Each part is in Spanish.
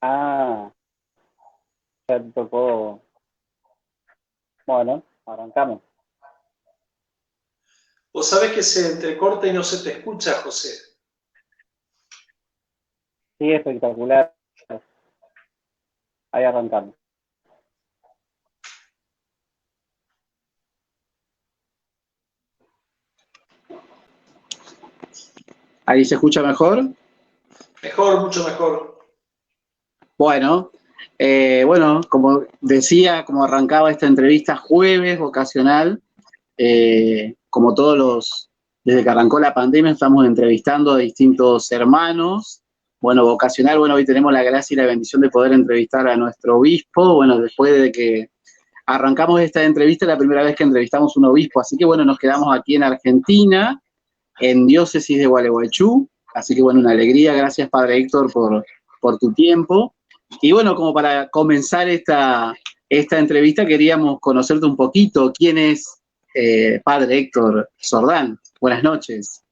Ah, ya te tocó. Bueno, arrancamos. Vos sabés que se entrecorta y no se te escucha, José. Sí, espectacular. Ahí arrancamos. Ahí se escucha mejor. Mejor, mucho mejor. Bueno, bueno, como decía, como arrancaba esta entrevista jueves vocacional, como desde que arrancó la pandemia estamos entrevistando a distintos hermanos. Bueno, vocacional, bueno, hoy tenemos la gracia y la bendición de poder entrevistar a nuestro obispo, bueno, después de que arrancamos esta entrevista, la primera vez que entrevistamos un obispo, así que bueno, nos quedamos aquí en Argentina, en Diócesis de Gualeguaychú, así que bueno, una alegría, gracias Padre Héctor por tu tiempo. Y bueno, como para comenzar esta entrevista queríamos conocerte un poquito, quién es Padre Héctor Sordán. Buenas noches.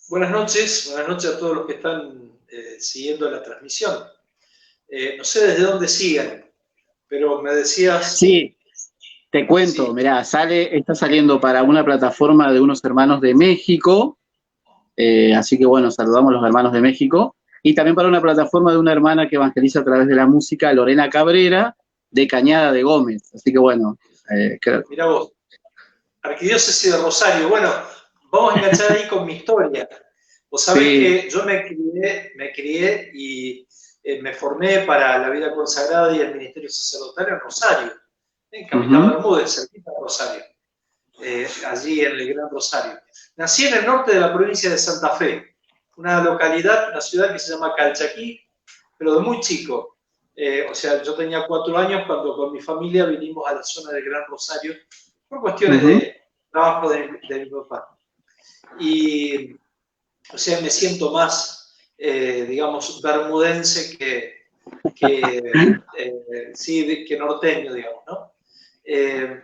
Buenas noches a todos los que están siguiendo la transmisión. No sé desde dónde sigan, pero me decías, Sí, te cuento, sí, mirá, está saliendo para una plataforma de unos hermanos de México, así que bueno, saludamos a los hermanos de México, y también para una plataforma de una hermana que evangeliza a través de la música, Lorena Cabrera, de Cañada de Gómez. Así que bueno, mirá vos, Arquidiócesis de Rosario. Bueno, vamos a enganchar ahí con mi historia. Vos sabés sí. que yo me crié y me formé para la vida consagrada y el ministerio sacerdotal en Rosario, en Capitán Uh-huh. Bermúdez, cerquita de Rosario. Allí en el Gran Rosario. Nací en el norte de la provincia de Santa Fe, una localidad, una ciudad que se llama Calchaquí, pero de muy chico. O sea, yo tenía 4 años cuando con mi familia vinimos a la zona del Gran Rosario por cuestiones Uh-huh. de trabajo de mi papá. Y, o sea, me siento más, digamos, bermudense sí, que norteño, digamos, ¿no? Eh,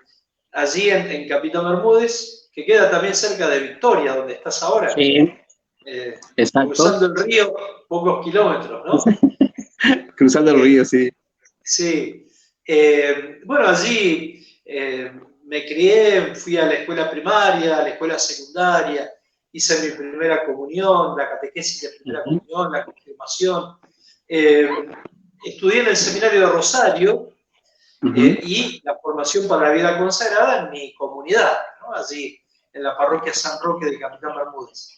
allí en Capitán Bermúdez, que queda también cerca de Victoria, donde estás ahora, Sí, exacto. cruzando el río, pocos kilómetros, ¿no? Cruzando el Eh, río, sí. sí. Bueno, allí me crié, fui a la escuela primaria, a la escuela secundaria, hice mi primera comunión, la catequesis de primera Uh-huh. comunión, la confirmación. Eh, estudié en el seminario de Rosario, Uh-huh. y la formación para la vida consagrada en mi comunidad, ¿no? Allí en la parroquia San Roque de Capitán Bermúdez.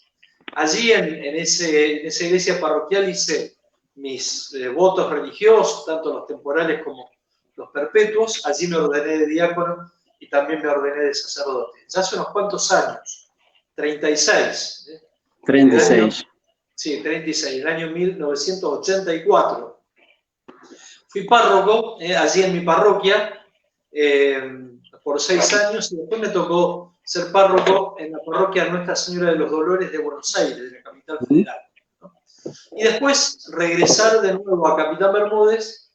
Allí en esa iglesia parroquial hice mis votos religiosos, tanto los temporales como los perpetuos. Allí me ordené de diácono y también me ordené de sacerdote. Ya hace unos cuantos años, 36, en el año, 36. sí, 36, el año 1984. Fui párroco allí en mi parroquia por 6 años y después me tocó ser párroco en la parroquia Nuestra Señora de los Dolores de Buenos Aires, de la capital Uh-huh. federal, ¿no? Y después regresar de nuevo a Capitán Bermúdez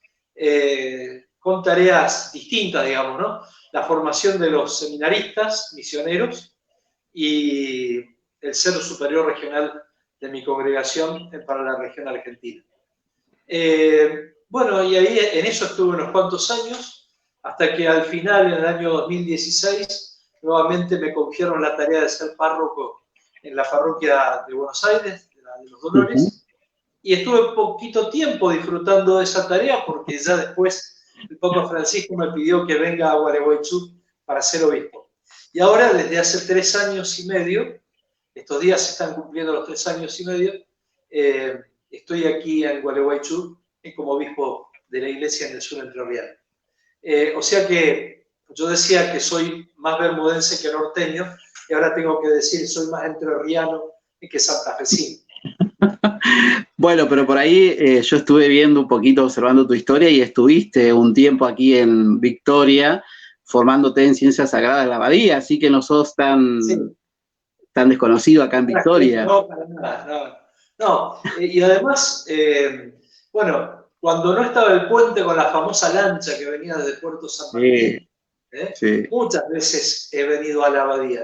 con tareas distintas, digamos, ¿no? La formación de los seminaristas, misioneros y el Centro Superior Regional de mi congregación para la región argentina. Bueno, y ahí en eso estuve unos cuantos años, hasta que al final, en el año 2016, nuevamente me confieron la tarea de ser párroco en la parroquia de Buenos Aires, de los Uh-huh. Dolores, y estuve poquito tiempo disfrutando de esa tarea, porque ya después el Papa Francisco me pidió que venga a Gualeguaychú para ser obispo. Y ahora, desde hace 3 años y medio, estos días se están cumpliendo los 3 años y medio, estoy aquí en Gualeguaychú como obispo de la iglesia en el sur entrerriano. O sea que yo decía que soy más bermudense que norteño y ahora tengo que decir soy más entrerriano que santafesino. Bueno, pero por ahí yo estuve viendo un poquito, observando tu historia y estuviste un tiempo aquí en Victoria formándote en Ciencias Sagradas de la Abadía, así que no sos Sí, tan desconocido acá en Victoria. no, para nada. No, no. Y además, bueno, cuando no estaba el puente con la famosa lancha que venía desde Puerto San Sí, Martín, sí. muchas veces he venido a la abadía.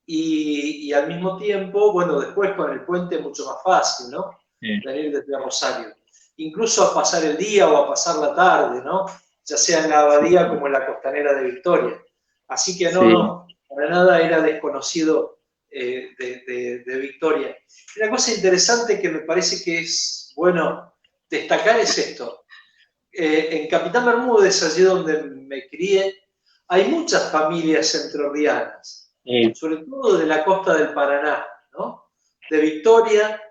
Y al mismo tiempo, bueno, después con el puente mucho más fácil, ¿no? Sí. Venir desde Rosario. incluso a pasar el día o a pasar la tarde, ¿no? Ya sea en la abadía como en la costanera de Victoria. Así que no, para nada era desconocido de Victoria. Una cosa interesante que me parece que es bueno destacar es esto. En Capitán Bermúdez, allí donde me crié, hay muchas familias entrerrianas, sobre todo de la costa del Paraná, ¿no? De Victoria,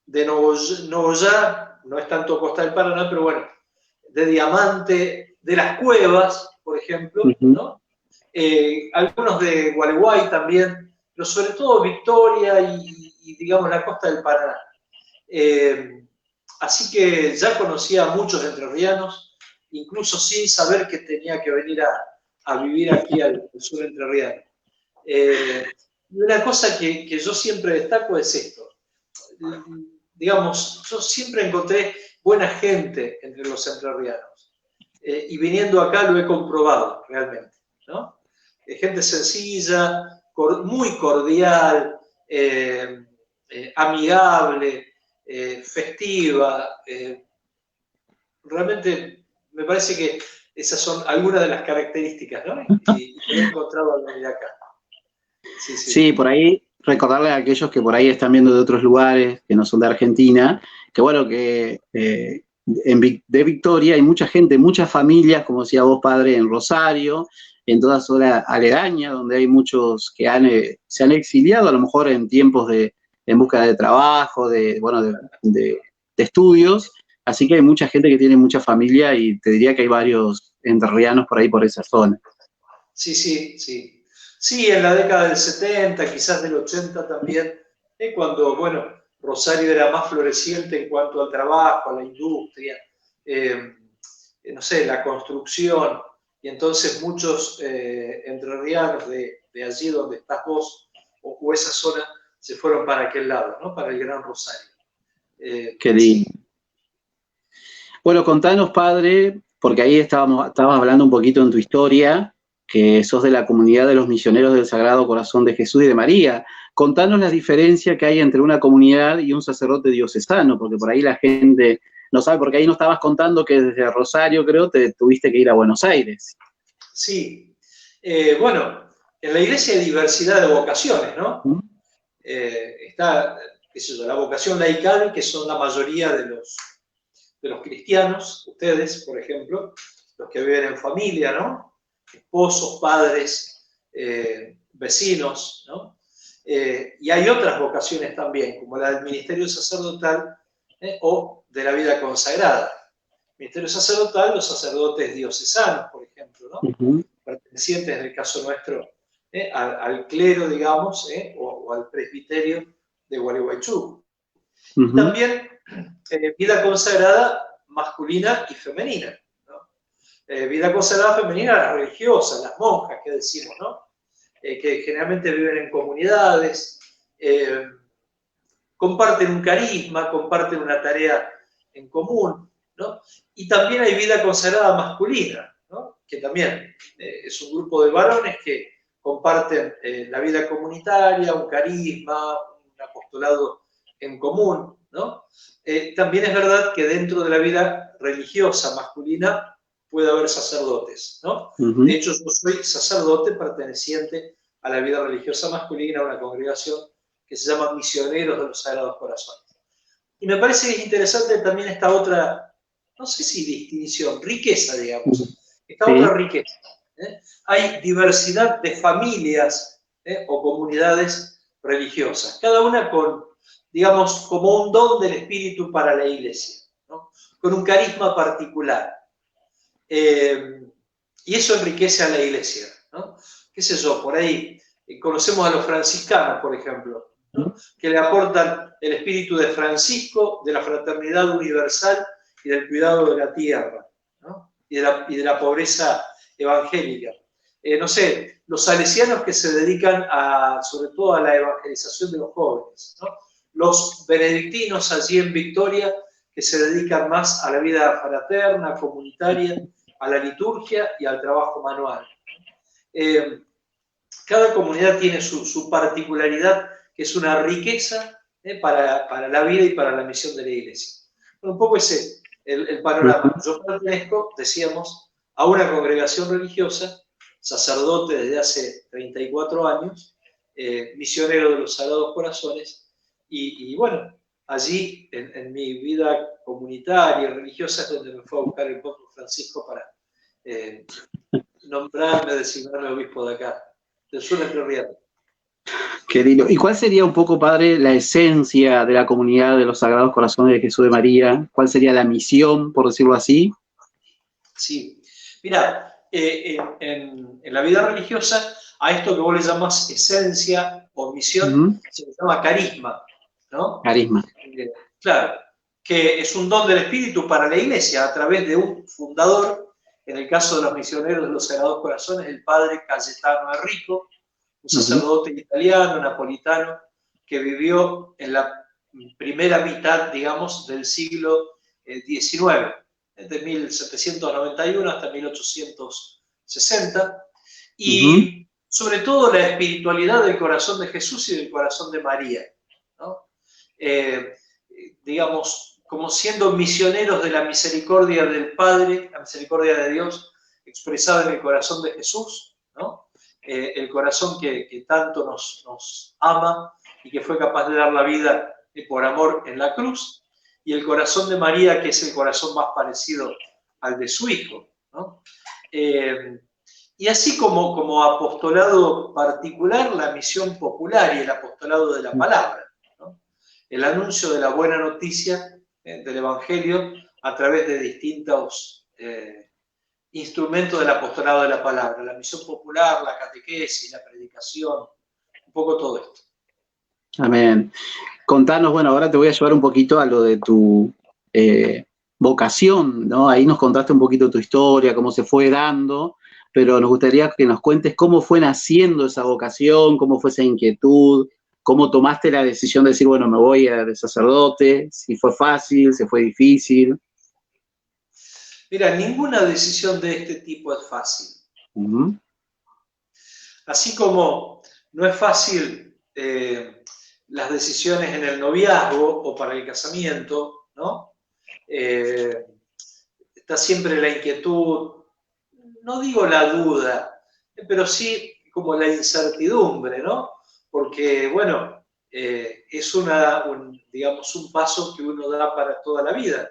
de Nogoyá, no es tanto costa del Paraná, pero bueno, de Diamante, de Las Cuevas, por ejemplo, ¿no? Algunos de Gualeguay también, pero sobre todo Victoria y digamos la costa del Paraná. Así que ya conocía a muchos entrerrianos, incluso sin saber que tenía que venir a vivir aquí al sur entrerriano. Y una cosa que yo siempre destaco es esto. Digamos, yo siempre encontré buena gente entre los entrerrianos. Y viniendo acá lo he comprobado realmente, ¿no? Gente sencilla, muy cordial, amigable, festiva. Realmente me parece que esas son algunas de las características, ¿no? Y he encontrado al venir acá. Sí, por ahí recordarle a aquellos que por ahí están viendo de otros lugares, que no son de Argentina, que bueno, que de Victoria hay mucha gente, muchas familias, como decía vos, padre, en Rosario, en toda zona aledaña, donde hay muchos que se han exiliado, a lo mejor en tiempos en busca de trabajo, de estudios, así que hay mucha gente que tiene mucha familia y te diría que hay varios entrerrianos por ahí, por esa zona. Sí. Sí, en la década del 70, quizás del 80 también, cuando, bueno, Rosario era más floreciente en cuanto al trabajo, a la industria, no sé, la construcción, y entonces muchos entrerrianos de allí donde estás vos, o esa zona, se fueron para aquel lado, ¿no? Para el Gran Rosario. Qué lindo. Bueno, contanos, padre, porque ahí estabas hablando un poquito en tu historia, que sos de la comunidad de los misioneros del Sagrado Corazón de Jesús y de María. Contanos la diferencia que hay entre una comunidad y un sacerdote diocesano, porque por ahí la gente no sabe, porque ahí nos estabas contando que desde Rosario, creo, te tuviste que ir a Buenos Aires. Sí. Bueno, en la iglesia hay diversidad de vocaciones, ¿no? Está, qué sé yo, la vocación laical, que son la mayoría de los cristianos, ustedes, por ejemplo, los que viven en familia, ¿no? Esposos, padres, vecinos, ¿no? Y hay otras vocaciones también, como la del ministerio sacerdotal o de la vida consagrada. Ministerio sacerdotal, los sacerdotes diocesanos, por ejemplo, ¿no? Pertenecientes, en el caso nuestro, al clero, digamos, o al presbiterio de Gualeguaychú. Y también vida consagrada masculina y femenina, ¿no? Vida consagrada femenina, las religiosas, las monjas, que decimos, ¿no? Que generalmente viven en comunidades, comparten un carisma, comparten una tarea en común, ¿no? Y también hay vida consagrada masculina, ¿no? Que también es un grupo de varones que comparten la vida comunitaria, un carisma, un apostolado en común, ¿no? También es verdad que dentro de la vida religiosa masculina puede haber sacerdotes, ¿no? De hecho, yo soy sacerdote perteneciente a la vida religiosa masculina, a una congregación que se llama Misioneros de los Sagrados Corazones. Y me parece que es interesante también esta otra, no sé si distinción, riqueza, digamos, esta otra riqueza. Hay diversidad de familias o comunidades religiosas, cada una con, digamos, como un don del Espíritu para la Iglesia, ¿no? Con un carisma particular. Y eso enriquece a la Iglesia, ¿no? Qué sé yo, por ahí conocemos a los franciscanos, por ejemplo, ¿no? Que le aportan el espíritu de Francisco, de la fraternidad universal y del cuidado de la tierra, ¿no? y de la pobreza evangélica. No sé, los salesianos que se dedican sobre todo a la evangelización de los jóvenes, ¿no? Los benedictinos allí en Victoria que se dedican más a la vida fraterna, comunitaria, a la liturgia y al trabajo manual. Cada comunidad tiene su particularidad, que es una riqueza para la vida y para la misión de la Iglesia. Bueno, un poco ese el panorama. Yo pertenezco, decíamos, a una congregación religiosa, sacerdote desde hace 34 años, misionero de los Sagrados Corazones, y bueno, allí en mi vida comunitaria y religiosa es donde me fue a buscar el Papa Francisco para nombrarme, designarme obispo de acá, del sur de Entre Ríos. Qué lindo. ¿Y cuál sería un poco, padre, la esencia de la comunidad de los Sagrados Corazones de Jesús de María? ¿Cuál sería la misión, por decirlo así? Sí, mira, en la vida religiosa, a esto que vos le llamas esencia o misión, se le llama carisma, ¿no? Carisma. Claro, que es un don del Espíritu para la Iglesia a través de un fundador, en el caso de los misioneros de los Sagrados Corazones, el padre Cayetano Enrico, un sacerdote italiano, napolitano, que vivió en la primera mitad, digamos, del siglo XIX, de 1791 hasta 1860, y sobre todo la espiritualidad del corazón de Jesús y del corazón de María, ¿no? Digamos, como siendo misioneros de la misericordia del Padre, la misericordia de Dios expresada en el corazón de Jesús, ¿no? El corazón que tanto nos ama y que fue capaz de dar la vida por amor en la cruz, y el corazón de María, que es el corazón más parecido al de su Hijo, ¿no? Y así como apostolado particular, la misión popular y el apostolado de la palabra, ¿no? El anuncio de la buena noticia del Evangelio a través de distintos instrumentos del apostolado de la palabra, la misión popular, la catequesis, la predicación, un poco todo esto. Amén. Contanos, bueno, ahora te voy a llevar un poquito a lo de tu vocación, ¿no? Ahí nos contaste un poquito tu historia, cómo se fue dando, pero nos gustaría que nos cuentes cómo fue naciendo esa vocación, cómo fue esa inquietud, cómo tomaste la decisión de decir, bueno, me voy de sacerdote, si fue fácil, si fue difícil. Mira, ninguna decisión de este tipo es fácil. Así como no es fácil las decisiones en el noviazgo o para el casamiento, ¿no? Está siempre la inquietud, no digo la duda, pero sí como la incertidumbre, ¿no? Porque, bueno, es digamos, un paso que uno da para toda la vida.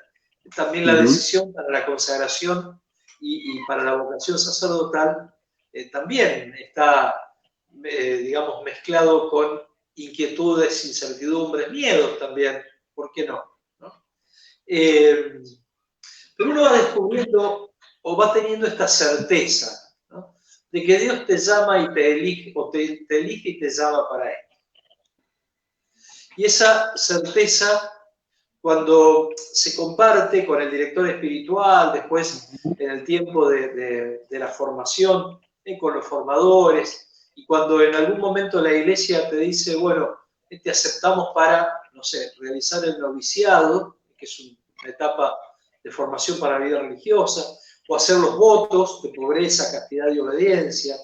También la decisión para la consagración y para la vocación sacerdotal también está, digamos, mezclado con inquietudes, incertidumbres, miedos también, ¿por qué no? Pero uno va descubriendo o va teniendo esta certeza, ¿no? De que Dios te llama y te elige, o te elige y te llama para Él. Y esa certeza, cuando se comparte con el director espiritual, después en el tiempo de la formación, con los formadores, y cuando en algún momento la iglesia te dice, bueno, te aceptamos para, no sé, realizar el noviciado, que es una etapa de formación para la vida religiosa, o hacer los votos de pobreza, castidad y obediencia,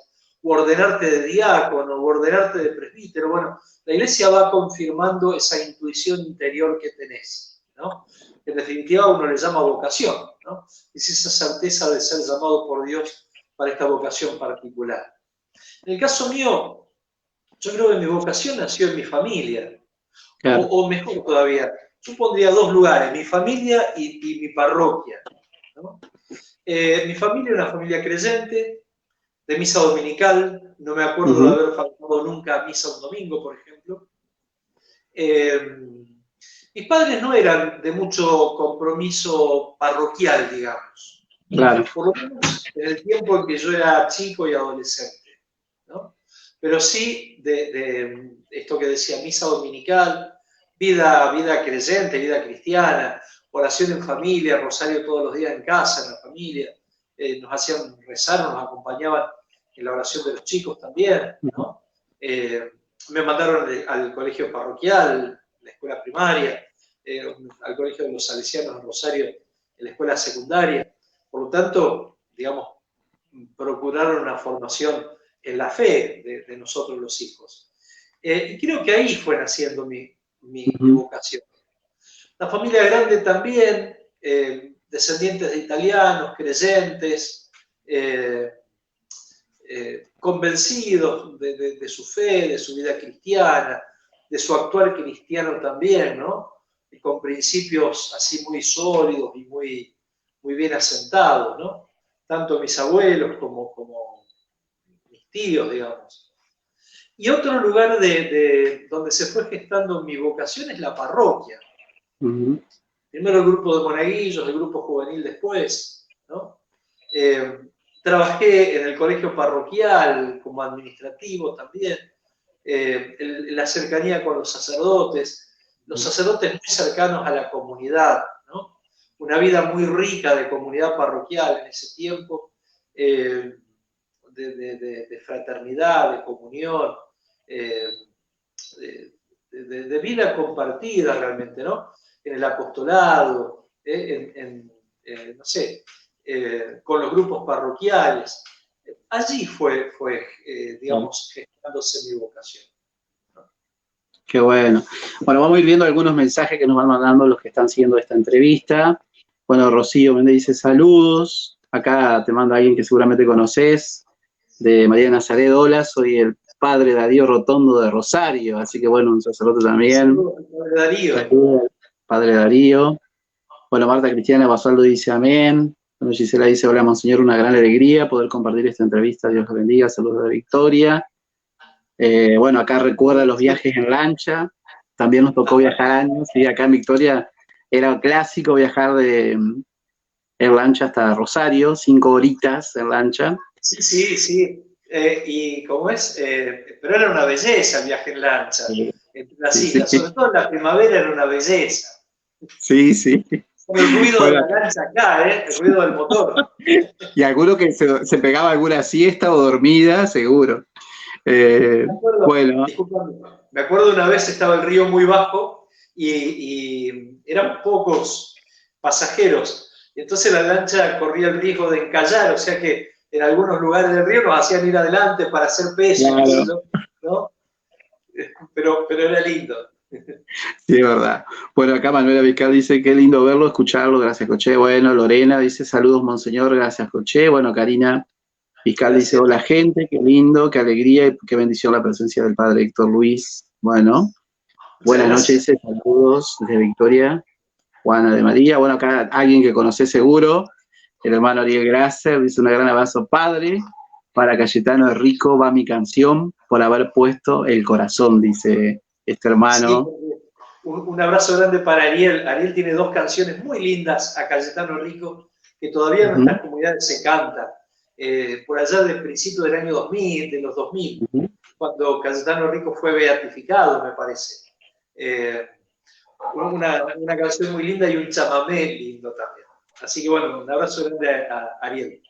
o ordenarte de diácono, o ordenarte de presbítero. Bueno, la iglesia va confirmando esa intuición interior que tenés, ¿no? En definitiva, uno le llama vocación, ¿no? Es esa certeza de ser llamado por Dios para esta vocación particular. En el caso mío, yo creo que mi vocación nació en mi familia, claro. o mejor todavía, yo pondría dos lugares, mi familia y mi parroquia, ¿no? Mi familia es una familia creyente, de misa dominical, no me acuerdo de haber faltado nunca a misa un domingo, por ejemplo. Mis padres no eran de mucho compromiso parroquial, digamos. Claro. Por lo menos en el tiempo en que yo era chico y adolescente, ¿no? Pero sí de esto que decía, misa dominical, vida creyente, vida cristiana, oración en familia, rosario todos los días en casa, en la familia. Nos hacían rezar, nos acompañaban en la oración de los chicos también, ¿no? Me mandaron al colegio parroquial, la escuela primaria, al colegio de los salesianos en Rosario, en la escuela secundaria. Por lo tanto, digamos, procuraron una formación en la fe de nosotros los hijos. Y creo que ahí fue naciendo mi vocación. La familia grande también, descendientes de italianos, creyentes, convencidos de su fe, de su vida cristiana, de su actuar cristiano también, ¿no? Y con principios así muy sólidos y muy bien asentados, ¿no? Tanto mis abuelos como mis tíos, digamos. Y otro lugar donde se fue gestando mi vocación es la parroquia. Primero el grupo de monaguillos, el grupo juvenil después, ¿no? Trabajé en el colegio parroquial como administrativo también, en la cercanía con los sacerdotes muy cercanos a la comunidad, ¿no? Una vida muy rica de comunidad parroquial en ese tiempo, de fraternidad, de comunión, de vida compartida realmente, ¿no? En el apostolado, no sé, con los grupos parroquiales. Allí fue digamos, gestándose mi vocación. Qué bueno. Bueno, vamos a ir viendo algunos mensajes que nos van mandando los que están siguiendo esta entrevista. Bueno, Rocío Méndez dice saludos. Acá te manda alguien que seguramente conoces, de María de Nazaret. Hola, soy el padre Darío Rotondo de Rosario. Así que bueno, un sacerdote también. Saludos, padre Darío. Saludos, padre Darío. Bueno, Marta Cristiana Basualdo dice amén. Bueno, Gisela dice, hola, monseñor, una gran alegría poder compartir esta entrevista. Dios los bendiga. Saludos de Victoria. Bueno, acá recuerda los viajes en lancha, también nos tocó viajar años, y acá en Victoria era clásico viajar en lancha hasta Rosario, 5 horitas en lancha. Sí. Y como es, pero era una belleza el viaje en lancha, entre las islas, sobre todo en la primavera era una belleza. Sí. Con el ruido de la lancha acá, el ruido del motor. Y alguno que se pegaba alguna siesta o dormida, seguro. Bueno. Disculpame, me acuerdo una vez estaba el río muy bajo y eran pocos pasajeros. Y entonces la lancha corría el riesgo de encallar, o sea que en algunos lugares del río nos hacían ir adelante para hacer peso, claro. ¿No? Pero era lindo. Sí, es verdad. Bueno, acá Manuela Vizcal dice, qué lindo verlo, escucharlo, gracias, Coche. Bueno, Lorena dice, saludos, monseñor, gracias, Coche. Bueno, Karina Fiscal dice, hola gente, qué lindo, qué alegría y qué bendición la presencia del padre Héctor Luis. Bueno, buenas noches, dice, saludos desde Victoria, Juana de María. Bueno, acá alguien que conoce seguro, el hermano Ariel Grasser, dice, un gran abrazo, padre, para Cayetano Rico va mi canción por haber puesto el corazón, dice este hermano. Sí, un abrazo grande para Ariel. Ariel tiene 2 canciones muy lindas a Cayetano Rico que todavía en nuestras comunidades se cantan. Por allá del principio del año 2000, de los 2000, cuando Cayetano Rico fue beatificado, me parece. Una canción muy linda y un chamamé lindo también. Así que bueno, un abrazo grande a Ariel.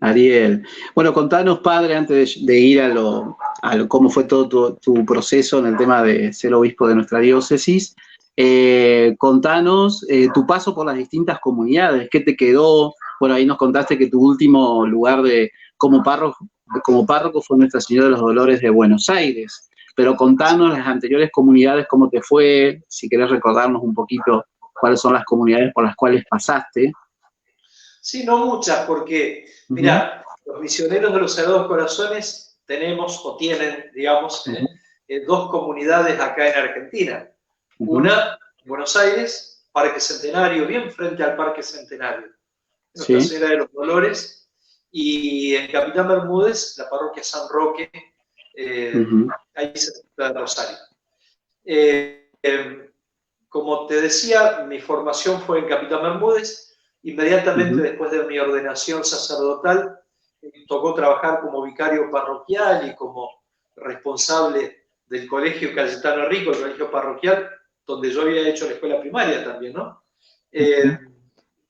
Ariel. Bueno, contanos, padre, antes de ir a cómo fue todo tu proceso en el tema de ser obispo de nuestra diócesis, contanos tu paso por las distintas comunidades, ¿qué te quedó? Bueno, ahí nos contaste que tu último lugar como párroco fue Nuestra Señora de los Dolores de Buenos Aires, pero contanos las anteriores comunidades, cómo te fue, si querés recordarnos un poquito cuáles son las comunidades por las cuales pasaste. Sí, no muchas, porque, mira, los misioneros de los Sagrados Corazones tenemos o tienen, digamos, 2 comunidades acá en Argentina. Una, Buenos Aires, Parque Centenario, bien frente al Parque Centenario, Nuestra Señora de los Dolores, y en Capitán Bermúdez, la parroquia San Roque, ahí cerca de Rosario. Como te decía, mi formación fue en Capitán Bermúdez. Inmediatamente después de mi ordenación sacerdotal, me tocó trabajar como vicario parroquial y como responsable del colegio Cayetano Rico, el colegio parroquial, donde yo había hecho la escuela primaria también, ¿no?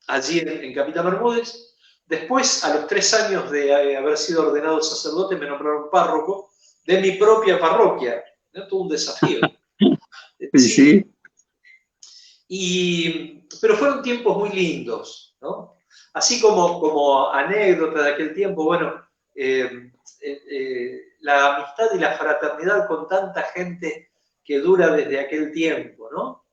Allí en Capitán Bermúdez. Después, a los 3 años de haber sido ordenado sacerdote, me nombraron párroco de mi propia parroquia. ¿No? Todo un desafío. Sí. Pero fueron tiempos muy lindos, ¿no? Así como anécdota de aquel tiempo, bueno, la amistad y la fraternidad con tanta gente que dura desde aquel tiempo, ¿no?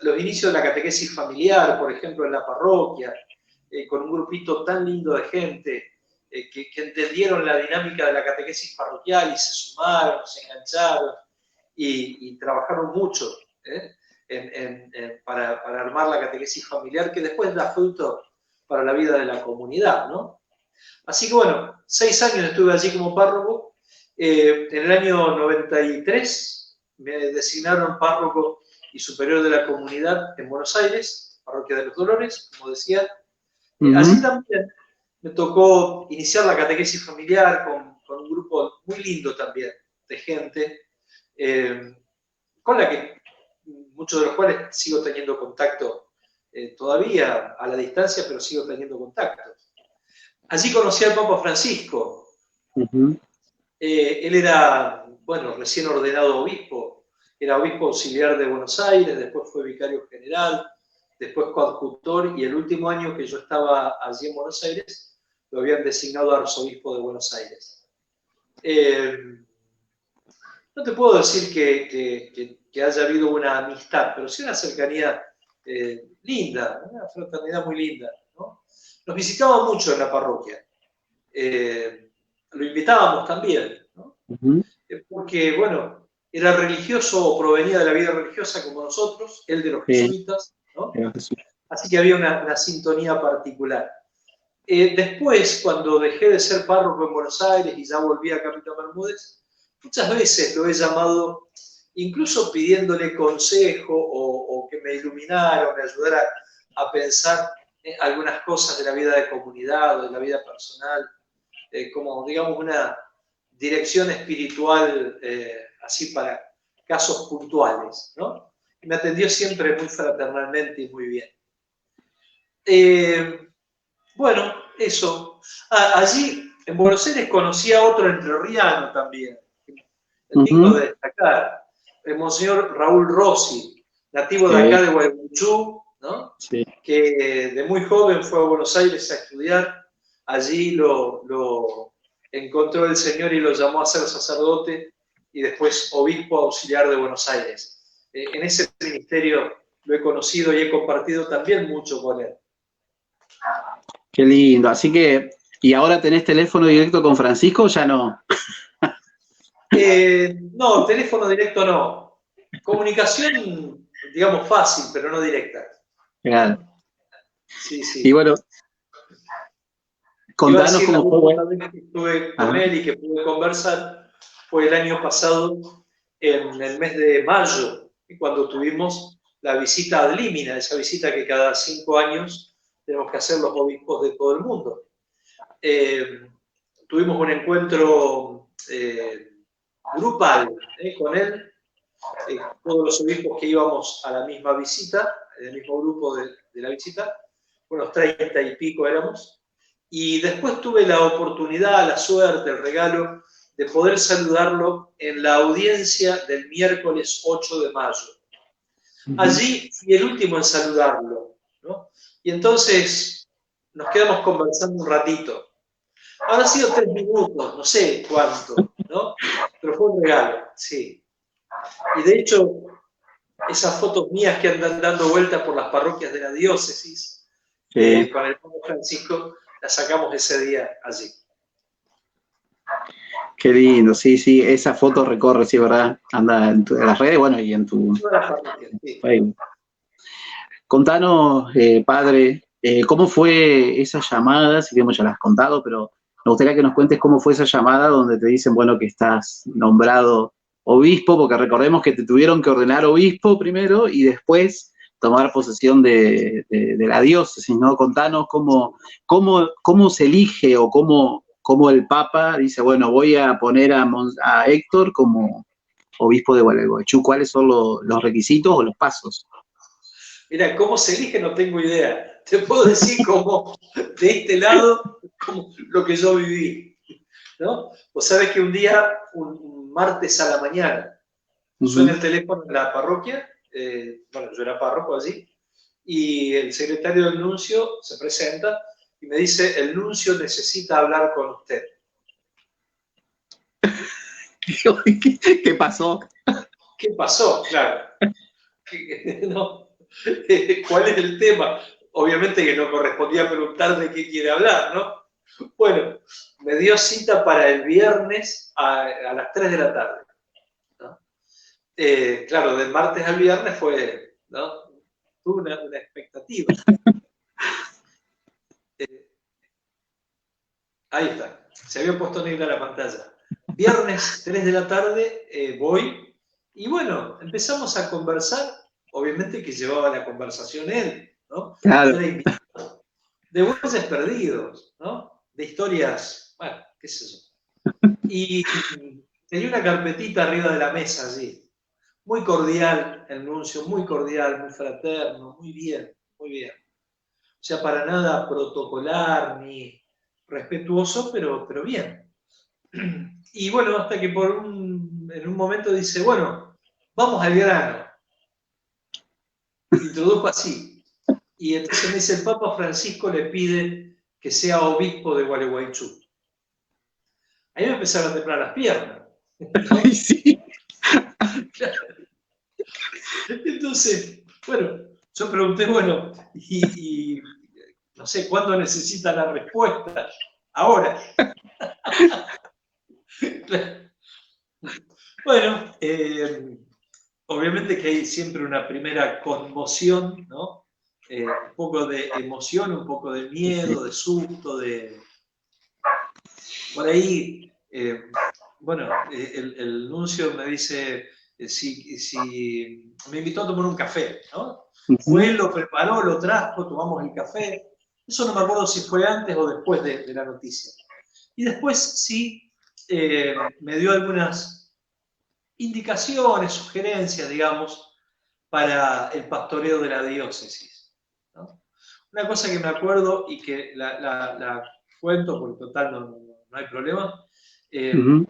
los inicios de la catequesis familiar, por ejemplo, en la parroquia, con un grupito tan lindo de gente que entendieron la dinámica de la catequesis parroquial y se sumaron, se engancharon y trabajaron mucho para armar la catequesis familiar, que después da fruto para la vida de la comunidad, ¿no? Así que bueno, 6 años estuve allí como párroco. En el año 93 me designaron párroco y superior de la comunidad en Buenos Aires, Parroquia de los Dolores, como decía. Allí también me tocó iniciar la catequesis familiar con un grupo muy lindo también de gente, con la que muchos de los cuales sigo teniendo contacto todavía a la distancia, pero sigo teniendo contacto. Allí conocí al Papa Francisco. Él era, bueno, recién ordenado obispo, era obispo auxiliar de Buenos Aires, después fue vicario general, después coadjutor, y el último año que yo estaba allí en Buenos Aires, lo habían designado arzobispo de Buenos Aires. No te puedo decir que haya habido una amistad, pero sí una cercanía linda, una fraternidad muy linda, ¿no? Nos visitaba mucho en la parroquia. Lo invitábamos también, ¿no? Porque, bueno, era religioso o provenía de la vida religiosa como nosotros, él de los jesuitas, ¿no? Así que había una sintonía particular. Después, cuando dejé de ser párroco en Buenos Aires y ya volví a Capitán Bermúdez, muchas veces lo he llamado, incluso pidiéndole consejo o que me iluminara o me ayudara a pensar algunas cosas de la vida de comunidad o de la vida personal, como, digamos, una dirección espiritual así para casos puntuales, ¿no? Y me atendió siempre muy fraternalmente y muy bien. Bueno, eso. Allí, en Buenos Aires, conocí a otro entrerriano también, digno de destacar, el monseñor Raúl Rossi, nativo de acá de Gualeguaychú, ¿no? Sí. Que de muy joven fue a Buenos Aires a estudiar. Allí lo encontró el Señor y lo llamó a ser sacerdote y después obispo auxiliar de Buenos Aires. En ese ministerio lo he conocido y he compartido también mucho con él. Qué lindo. Así que, ¿y ahora tenés teléfono directo con Francisco o ya no? No, teléfono directo no. Comunicación, digamos, fácil, pero no directa. Claro. Sí, sí. Y bueno, contanos cómo fue. La última vez que estuve con él y que pude conversar fue el año pasado, en el mes de mayo, cuando tuvimos la visita ad limina, esa visita que cada 5 años tenemos que hacer los obispos de todo el mundo. Tuvimos un encuentro grupal con él, todos los obispos que íbamos a la misma visita, en el mismo grupo de la visita, unos 30 y pico éramos, y después tuve la oportunidad, la suerte, el regalo de poder saludarlo en la audiencia del miércoles 8 de mayo. Allí fui el último en saludarlo, ¿no? Y entonces nos quedamos conversando un ratito. Habrá sido 3 minutos, no sé cuánto, ¿no? Pero fue un regalo, sí. Y de hecho, esas fotos mías que andan dando vueltas por las parroquias de la diócesis, con el Papa Francisco, las sacamos ese día allí. Qué lindo, sí, sí, esa foto recorre, sí, ¿verdad? Anda en las redes, bueno, y en tu... Sí. Contanos, padre, ¿cómo fue esa llamada? Si bien ya la has contado, pero me gustaría que nos cuentes cómo fue esa llamada donde te dicen, bueno, que estás nombrado obispo, porque recordemos que te tuvieron que ordenar obispo primero y después tomar posesión de la diócesis, ¿no? Contanos cómo se elige o cómo el Papa dice, bueno, voy a poner a Héctor como obispo de Gualeguaychú. ¿Cuáles son los requisitos o los pasos? Mira, cómo se elige no tengo idea. Te puedo decir cómo, de este lado, como lo que yo viví, ¿no? Vos sabés que un día, un martes a la mañana, suena el teléfono en la parroquia, bueno, yo era párroco allí, y el secretario del nuncio se presenta y me dice, el nuncio necesita hablar con usted. ¿Qué pasó? ¿Qué pasó? Claro. No. ¿cuál es el tema? Obviamente que no correspondía preguntar de qué quiere hablar, ¿no? Bueno, me dio cita para el viernes a las 3 de la tarde, ¿no? Claro, del martes al viernes fue, ¿no? Tuve una expectativa. Ahí está, se había puesto negra la pantalla. Viernes 3 de la tarde voy y bueno, empezamos a conversar, obviamente que llevaba la conversación él, ¿no? Claro. Era invitado. De bueyes perdidos, ¿no? De historias, bueno, qué sé yo. Y tenía una carpetita arriba de la mesa allí. Muy cordial el nuncio, muy cordial, muy fraterno, muy bien, muy bien. O sea, para nada protocolar ni respetuoso, pero bien. Y bueno, hasta que en un momento dice, bueno, vamos al grano. Introdujo así. Y entonces me dice, el Papa Francisco le pide que sea obispo de Gualeguaychú. Ahí me empezaron a temblar las piernas, ¿no? Ay, sí. Claro. Entonces, bueno, yo pregunté, bueno, y no sé, ¿cuándo necesita la respuesta? Ahora. Claro. Bueno, obviamente que hay siempre una primera conmoción, ¿no? Un poco de emoción, un poco de miedo, de susto, de... Por ahí, bueno, el nuncio me dice si me invitó a tomar un café, ¿no? Fue, lo preparó, lo trajo, tomamos el café. Eso no me acuerdo si fue antes o después de la noticia. Y después sí me dio algunas indicaciones, sugerencias, digamos, para el pastoreo de la diócesis, ¿no? Una cosa que me acuerdo y que la cuento, porque total no hay problema, que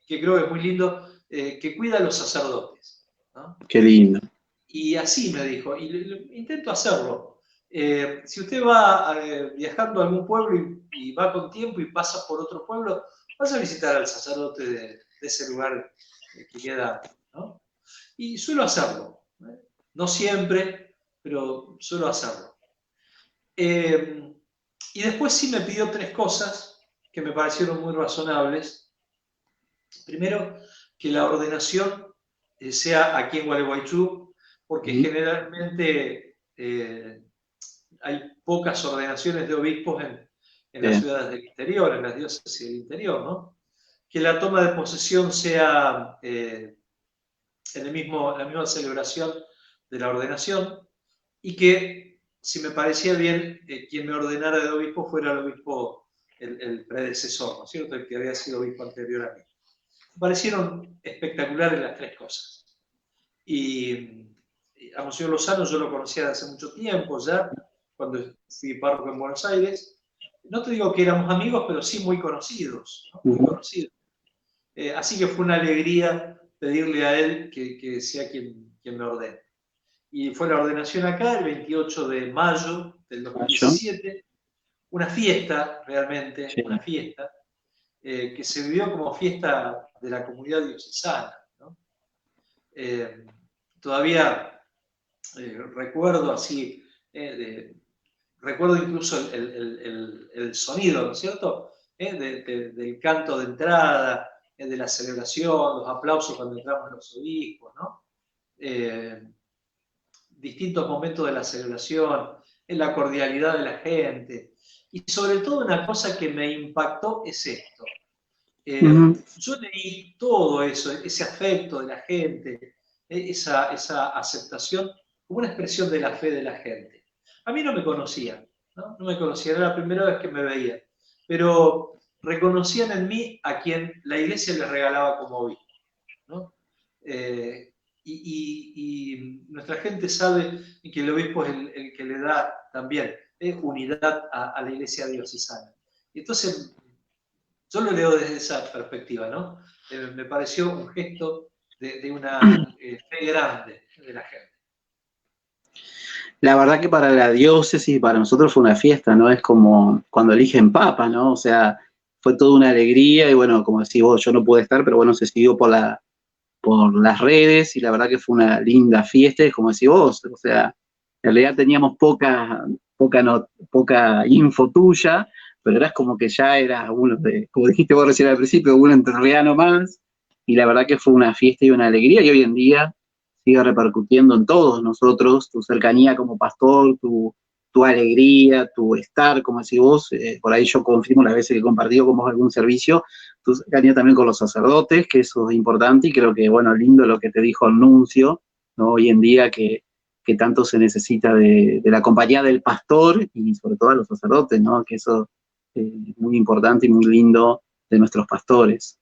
creo que es muy lindo, que cuida a los sacerdotes, ¿no? Qué lindo. Y así me dijo, y intento hacerlo. Si usted va viajando a algún pueblo y va con tiempo y pasa por otro pueblo, vaya a visitar al sacerdote de ese lugar que queda, ¿no? Y suelo hacerlo, ¿no? No siempre, pero suelo hacerlo. Y después sí me pidió 3 cosas que me parecieron muy razonables. Primero, que la ordenación sea aquí en Gualeguaychú, porque generalmente hay pocas ordenaciones de obispos en las ciudades del interior, en las diócesis del interior, ¿no? Que la toma de posesión sea en la misma celebración de la ordenación y que, si me parecía bien, quien me ordenara de obispo fuera el obispo, el predecesor, ¿no es cierto?, el que había sido obispo anterior a mí. Me parecieron espectaculares las 3 cosas. Y a Monseñor Lozano yo lo conocía desde hace mucho tiempo ya, cuando fui párroco en Buenos Aires. No te digo que éramos amigos, pero sí muy conocidos, ¿no? Muy conocidos. Así que fue una alegría pedirle a él que sea quien me ordene. Y fue la ordenación acá, el 28 de mayo del 2017. Una fiesta, realmente, una fiesta, que se vivió como fiesta de la comunidad diocesana, ¿no? Todavía recuerdo así, recuerdo incluso el sonido, ¿no es cierto?, del canto de entrada, de la celebración, los aplausos cuando entramos los obispos, ¿no? Distintos momentos de la celebración, en la cordialidad de la gente. Y sobre todo una cosa que me impactó es esto. Yo leí todo eso, ese afecto de la gente, esa aceptación, como una expresión de la fe de la gente. A mí no me conocían, ¿no? No me conocían, era la primera vez que me veían, pero reconocían en mí a quien la iglesia les regalaba como obispo, ¿no? Y nuestra gente sabe que el obispo es el que le da también unidad a la iglesia diocesana. Y entonces, yo lo leo desde esa perspectiva, ¿no? Me pareció un gesto de una fe grande de la gente. La verdad que para la diócesis, para nosotros fue una fiesta, ¿no? Es como cuando eligen papa, ¿no? O sea, fue toda una alegría y bueno, como decís vos, yo no pude estar, pero bueno, se siguió por las redes y la verdad que fue una linda fiesta, y como decís vos, o sea, En realidad teníamos poca info tuya, pero eras como que ya eras uno como dijiste vos recién al principio, un entrerriano más, y la verdad que fue una fiesta y una alegría, y hoy en día sigue repercutiendo en todos nosotros, tu cercanía como pastor, tu alegría, tu estar, como decís vos, por ahí yo confirmo las veces que he compartido con vos algún servicio, tu cercanía también con los sacerdotes, que eso es importante, y creo que, bueno, lindo lo que te dijo el nuncio, ¿no? Hoy en día que tanto se necesita de la compañía del pastor y sobre todo de los sacerdotes, ¿no? Que eso es muy importante y muy lindo de nuestros pastores.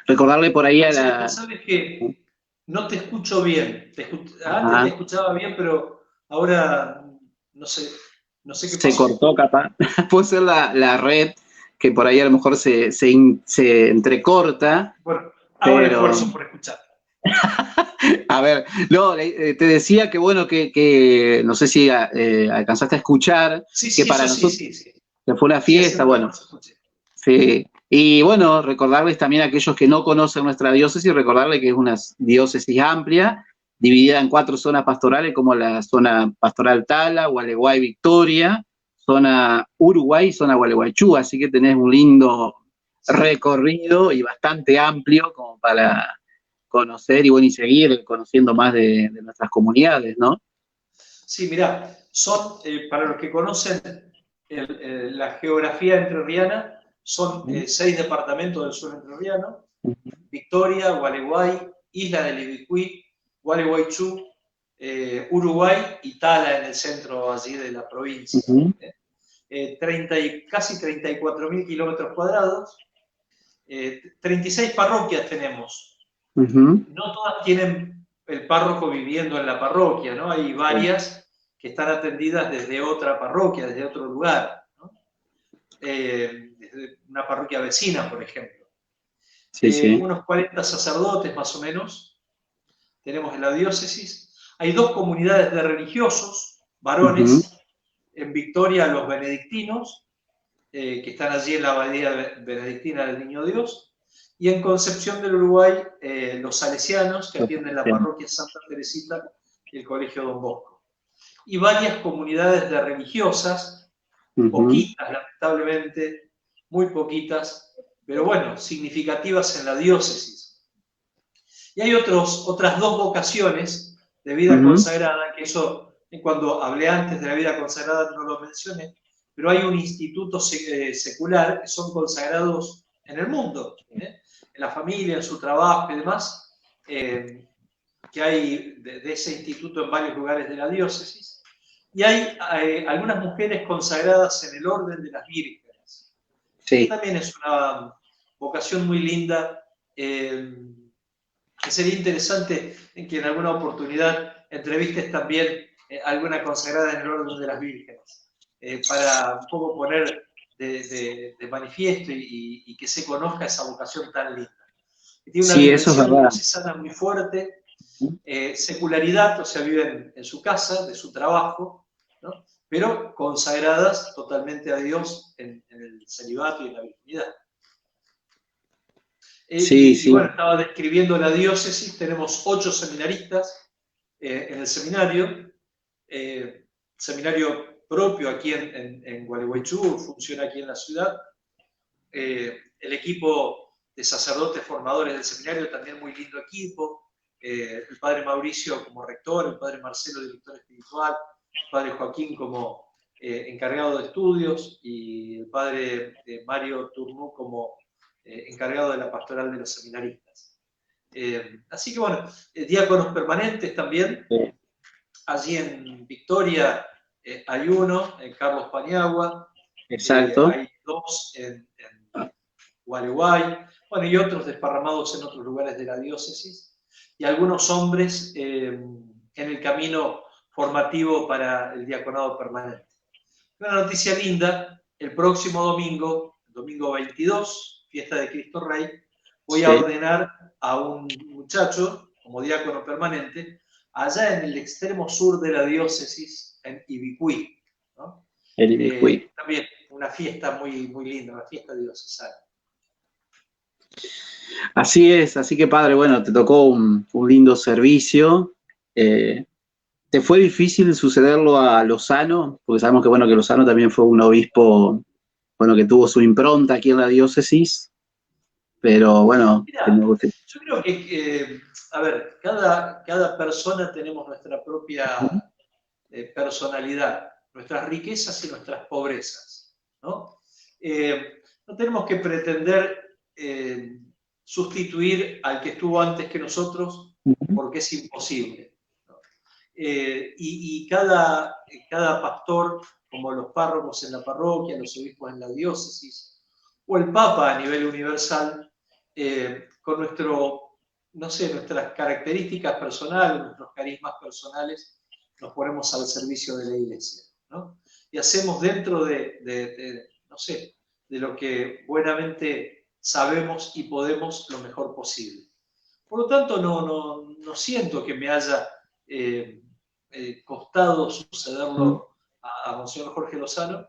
Recordarle por ahí a la... Sabes que no te escucho bien. Antes te Ajá. escuchaba bien, pero ahora no sé, no sé qué Se pasó. cortó capaz. Puede ser la red que por ahí a lo mejor se entrecorta, Bueno, hago el pero esfuerzo por escuchar. a ver, no, te decía que bueno, que no sé si alcanzaste a escuchar, Sí, que sí, para eso sí, nosotros sí, sí. que fue una Sí, fiesta, haciendo el bueno, esfuerzo escuché. sí. Y bueno, recordarles también a aquellos que no conocen nuestra diócesis, recordarles que es una diócesis amplia, dividida en 4 zonas pastorales, como la zona pastoral Tala, Gualeguay, Victoria, zona Uruguay y zona Gualeguaychú, así que tenés un lindo Sí. recorrido y bastante amplio como para conocer y bueno, y seguir conociendo más de nuestras comunidades, ¿no? Sí, mirá, son, para los que conocen la geografía entrerriana, son 6 departamentos del sur entrerriano: Victoria, Gualeguay, Isla del Ibicuí, Gualeguaychú, Uruguay y Tala en el centro allí de la provincia. 30 casi 34.000 kilómetros cuadrados, 36 parroquias tenemos. No todas tienen el párroco viviendo en la parroquia, ¿no? Hay varias que están atendidas desde otra parroquia, desde otro lugar, ¿no? Desde una parroquia vecina, por ejemplo. Sí, sí. Unos 40 sacerdotes más o menos tenemos en la diócesis. Hay 2 comunidades de religiosos, varones, en Victoria los benedictinos, que están allí en la abadía benedictina del Niño Dios, y en Concepción del Uruguay los salesianos, que atienden la parroquia Santa Teresita y el Colegio Don Bosco. Y varias comunidades de religiosas, poquitas lamentablemente, muy poquitas, pero bueno, significativas en la diócesis. Y hay otras 2 vocaciones de vida consagrada, que eso, cuando hablé antes de la vida consagrada no lo mencioné, pero hay un instituto secular que son consagrados en el mundo, en la familia, en su trabajo y demás, que hay de ese instituto en varios lugares de la diócesis. Y hay algunas mujeres consagradas en el orden de las vírgenes. Sí. También es una vocación muy linda, que sería interesante en que en alguna oportunidad entrevistes también alguna consagrada en el orden de las vírgenes, para un poco poner de manifiesto y que se conozca esa vocación tan linda. Que tiene una Sí, eso es dimensión verdad. diocesana muy fuerte, secularidad, o sea, viven en su casa, de su trabajo, ¿no? Pero consagradas totalmente a Dios en el celibato y en la virginidad. Sí, Y sí. bueno, estaba describiendo la diócesis, tenemos 8 seminaristas en el seminario, seminario propio aquí en Gualeguaychú, funciona aquí en la ciudad. El equipo de sacerdotes formadores del seminario, también muy lindo equipo. El padre Mauricio como rector, el padre Marcelo director espiritual, el padre Joaquín como encargado de estudios y el padre Mario Turnú como encargado de la pastoral de los seminaristas. Así que bueno, diáconos permanentes también. Allí en Victoria hay uno, Carlos Paniagua, Exacto. hay 2 en Gualeguay, bueno, y otros desparramados en otros lugares de la diócesis, y algunos hombres en el camino formativo para el diaconado permanente. Una noticia linda: el próximo domingo, domingo 22, fiesta de Cristo Rey, voy a ordenar a un muchacho como diácono permanente allá en el extremo sur de la diócesis, en Ibicuí, ¿no? El Ibicuí. También una fiesta muy, muy linda, una fiesta diocesana. Así es, así que padre, bueno, te tocó un lindo servicio. ¿Te fue difícil sucederlo a Lozano? Porque sabemos que, bueno, que Lozano también fue un obispo, bueno, que tuvo su impronta aquí en la diócesis, pero bueno, Mira, yo creo que, a ver, cada persona tenemos nuestra propia personalidad, nuestras riquezas y nuestras pobrezas, ¿no? No tenemos que pretender sustituir al que estuvo antes que nosotros porque es imposible, ¿no? Y cada pastor, como los párrocos en la parroquia, los obispos en la diócesis, o el Papa a nivel universal, con no sé, nuestras características personales, nuestros carismas personales, nos ponemos al servicio de la Iglesia, ¿no? Y hacemos dentro no sé, de lo que buenamente sabemos y podemos lo mejor posible. Por lo tanto, no siento que me haya costado sucederlo a Monseñor Jorge Lozano.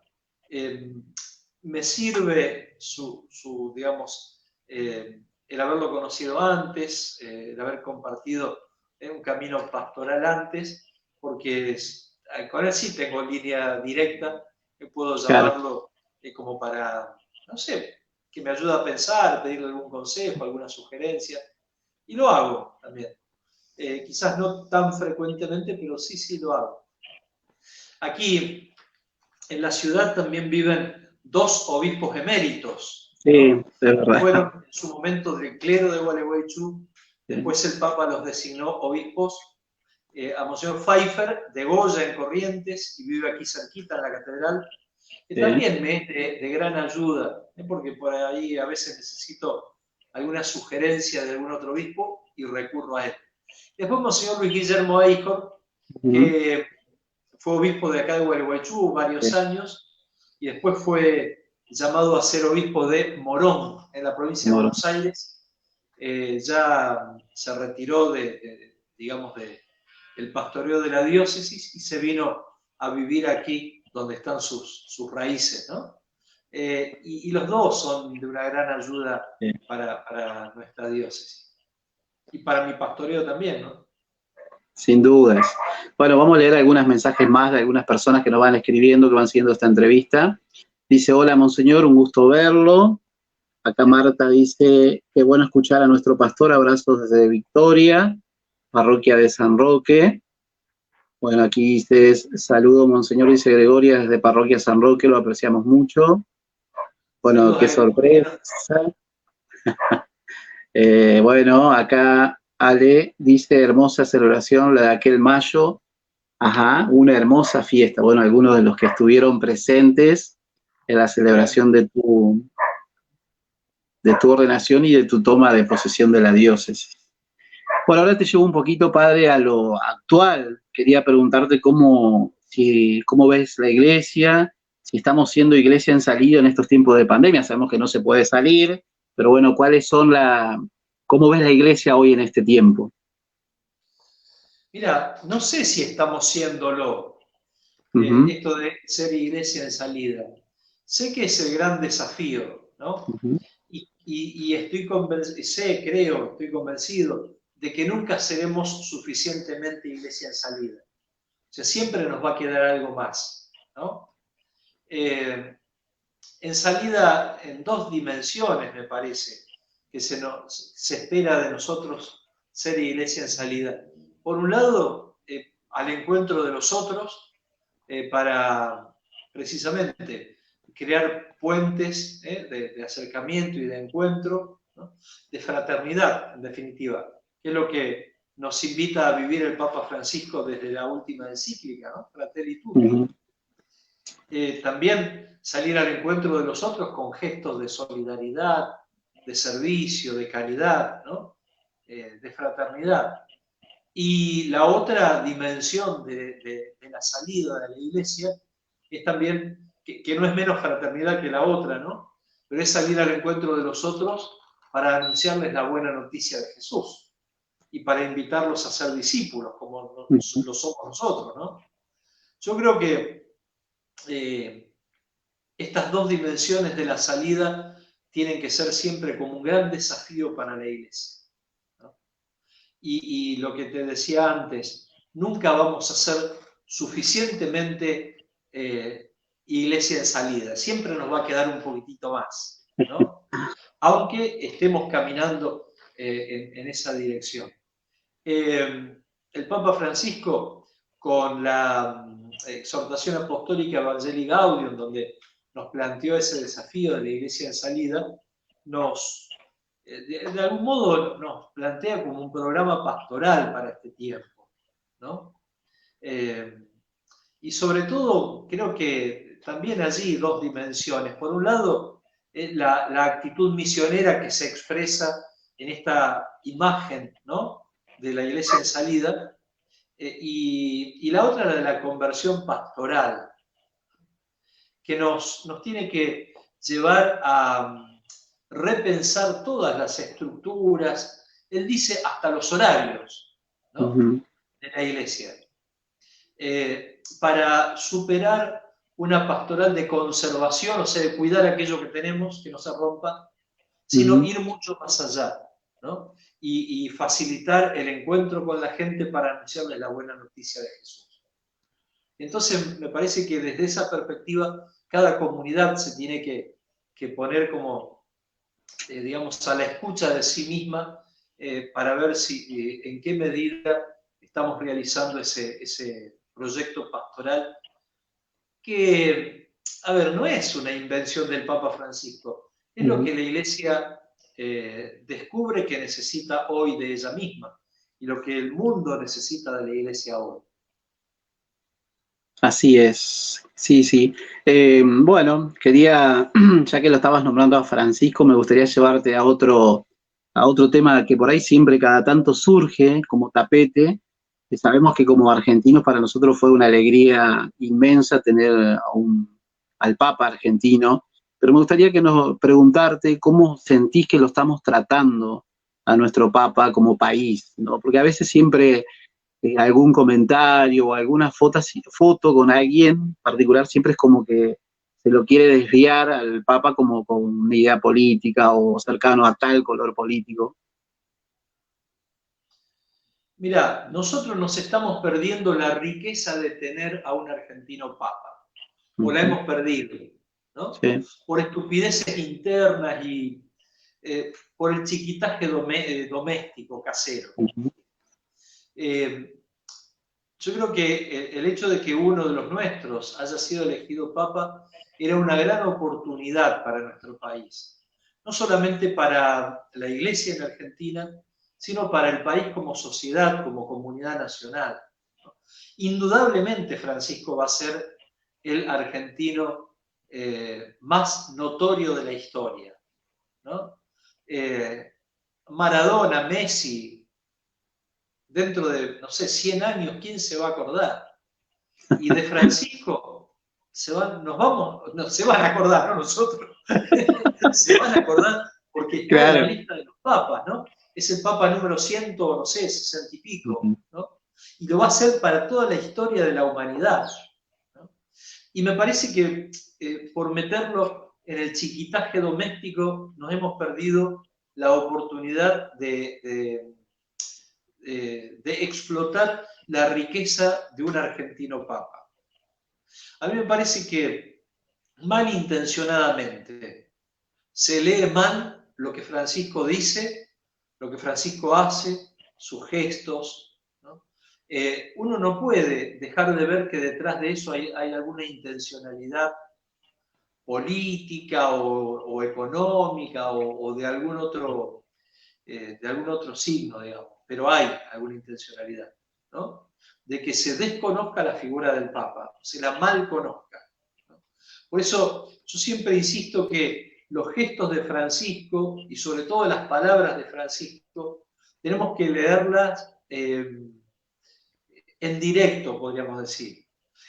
Me sirve digamos, el haberlo conocido antes, el haber compartido un camino pastoral antes, porque con él sí tengo línea directa, que puedo llamarlo como para, no sé, que me ayuda a pensar, pedirle algún consejo, alguna sugerencia, y lo hago también. Quizás no tan frecuentemente, pero sí lo hago. Aquí en la ciudad también viven 2 obispos eméritos, ¿no? Sí, es verdad. Fueron en su momento del clero de Gualeguaychú, después el Papa los designó obispos, a Monseñor Pfeiffer de Goya en Corrientes, y vive aquí cerquita en la catedral, que también me es de gran ayuda, porque por ahí a veces necesito alguna sugerencia de algún otro obispo y recurro a él. Después Monseñor Luis Guillermo Eichhorn, que fue obispo de acá de Gualeguaychú varios años, y después fue llamado a ser obispo de Morón, en la provincia de Buenos Aires. Ya se retiró digamos, del pastoreo de la diócesis y se vino a vivir aquí donde están sus raíces, ¿no? Y los dos son de una gran ayuda para nuestra diócesis. Y para mi pastoreo también, ¿no? Sin dudas. Bueno, vamos a leer algunos mensajes más de algunas personas que nos van escribiendo, que van siguiendo esta entrevista. Dice, hola, Monseñor, un gusto verlo. Acá Marta dice, qué bueno escuchar a nuestro pastor, abrazos desde Victoria, parroquia de San Roque. Bueno, aquí dice, saludo, Monseñor, dice Gregoria, desde parroquia San Roque, lo apreciamos mucho. Bueno, saludos, qué sorpresa. Bueno, acá Ale dice, hermosa celebración, la de aquel mayo. Ajá, una hermosa fiesta. Bueno, algunos de los que estuvieron presentes en la celebración de tu ordenación y de tu toma de posesión de la diócesis. Bueno, ahora te llevo un poquito, padre, a lo actual. Quería preguntarte cómo ves la iglesia, si estamos siendo iglesia en salida en estos tiempos de pandemia. Sabemos que no se puede salir, pero bueno, ¿cómo ves la iglesia hoy en este tiempo? Mira, no sé si estamos siéndolo, esto de ser iglesia en salida. Sé que es el gran desafío, ¿no? Y estoy convencido de que nunca seremos suficientemente iglesia en salida. O sea, siempre nos va a quedar algo más, ¿no? En salida en 2 dimensiones, me parece, que se espera de nosotros ser iglesia en salida. Por un lado, al encuentro de los otros, para precisamente crear puentes de acercamiento y de encuentro, ¿no? De fraternidad, en definitiva, que es lo que nos invita a vivir el Papa Francisco desde la última encíclica, ¿no? Fratelli Tutti. También salir al encuentro de los otros con gestos de solidaridad, de servicio, de caridad, ¿no? De fraternidad. Y la otra dimensión de la salida de la iglesia es también, que no es menos fraternidad que la otra, ¿no? Pero es salir al encuentro de los otros para anunciarles la buena noticia de Jesús y para invitarlos a ser discípulos, como lo somos nosotros, ¿no? Yo creo que estas 2 dimensiones de la salida tienen que ser siempre como un gran desafío para la iglesia, ¿no? Y lo que te decía antes, nunca vamos a ser suficientemente iglesia en salida. Siempre nos va a quedar un poquitito más, ¿no? Aunque estemos caminando en esa dirección. El Papa Francisco, con la exhortación apostólica Evangelii Gaudium, donde nos planteó ese desafío de la iglesia en salida, de algún modo nos plantea como un programa pastoral para este tiempo, ¿no? Y sobre todo, creo que también allí dos dimensiones. Por un lado, la actitud misionera que se expresa en esta imagen, ¿no?, de la iglesia en salida, y la otra, la de la conversión pastoral, que nos tiene que llevar a repensar todas las estructuras, él dice hasta los horarios, ¿no?, de la iglesia, para superar una pastoral de conservación, o sea, de cuidar aquello que tenemos, que no se rompa, sino ir mucho más allá, ¿no? Y facilitar el encuentro con la gente para anunciarles la buena noticia de Jesús. Entonces, me parece que desde esa perspectiva, cada comunidad se tiene que poner como, digamos, a la escucha de sí misma para ver si, en qué medida estamos realizando ese proyecto pastoral que, a ver, no es una invención del Papa Francisco, es lo que la Iglesia descubre que necesita hoy de ella misma y lo que el mundo necesita de la Iglesia hoy. Así es, sí, sí. Bueno, quería, ya que lo estabas nombrando a Francisco, me gustaría llevarte a otro tema que por ahí siempre cada tanto surge como tapete. Sabemos que como argentinos para nosotros fue una alegría inmensa tener al Papa argentino, pero me gustaría preguntarte cómo sentís que lo estamos tratando a nuestro Papa como país, ¿no? Porque a veces siempre algún comentario o alguna foto con alguien particular siempre es como que se lo quiere desviar al Papa como con una idea política o cercano a tal color político. Mirá, nosotros nos estamos perdiendo la riqueza de tener a un argentino Papa, o la hemos perdido, ¿no? Sí. Por estupideces internas y por el chiquitaje doméstico, casero. Yo creo que el hecho de que uno de los nuestros haya sido elegido Papa era una gran oportunidad para nuestro país. No solamente para la Iglesia en Argentina, sino para el país como sociedad, como comunidad nacional. Indudablemente Francisco va a ser el argentino más notorio de la historia, ¿no? Maradona, Messi, dentro de, no sé, 100 años, ¿quién se va a acordar? Y de Francisco se van a acordar, no nosotros, se van a acordar porque está en la lista de los papas, ¿no? Es el papa número 100, no sé, 60 y pico, ¿no? Y lo va a hacer para toda la historia de la humanidad, ¿no? Y me parece que por meterlo en el chiquitaje doméstico nos hemos perdido la oportunidad de explotar la riqueza de un argentino papa. A mí me parece que malintencionadamente se lee mal lo que Francisco dice, lo que Francisco hace, sus gestos, ¿no? Uno no puede dejar de ver que detrás de eso hay alguna intencionalidad política o económica o de algún otro signo, digamos, pero hay alguna intencionalidad, ¿no? De que se desconozca la figura del Papa, se la mal conozca, ¿no? Por eso yo siempre insisto que los gestos de Francisco y sobre todo las palabras de Francisco tenemos que leerlas en directo, podríamos decir,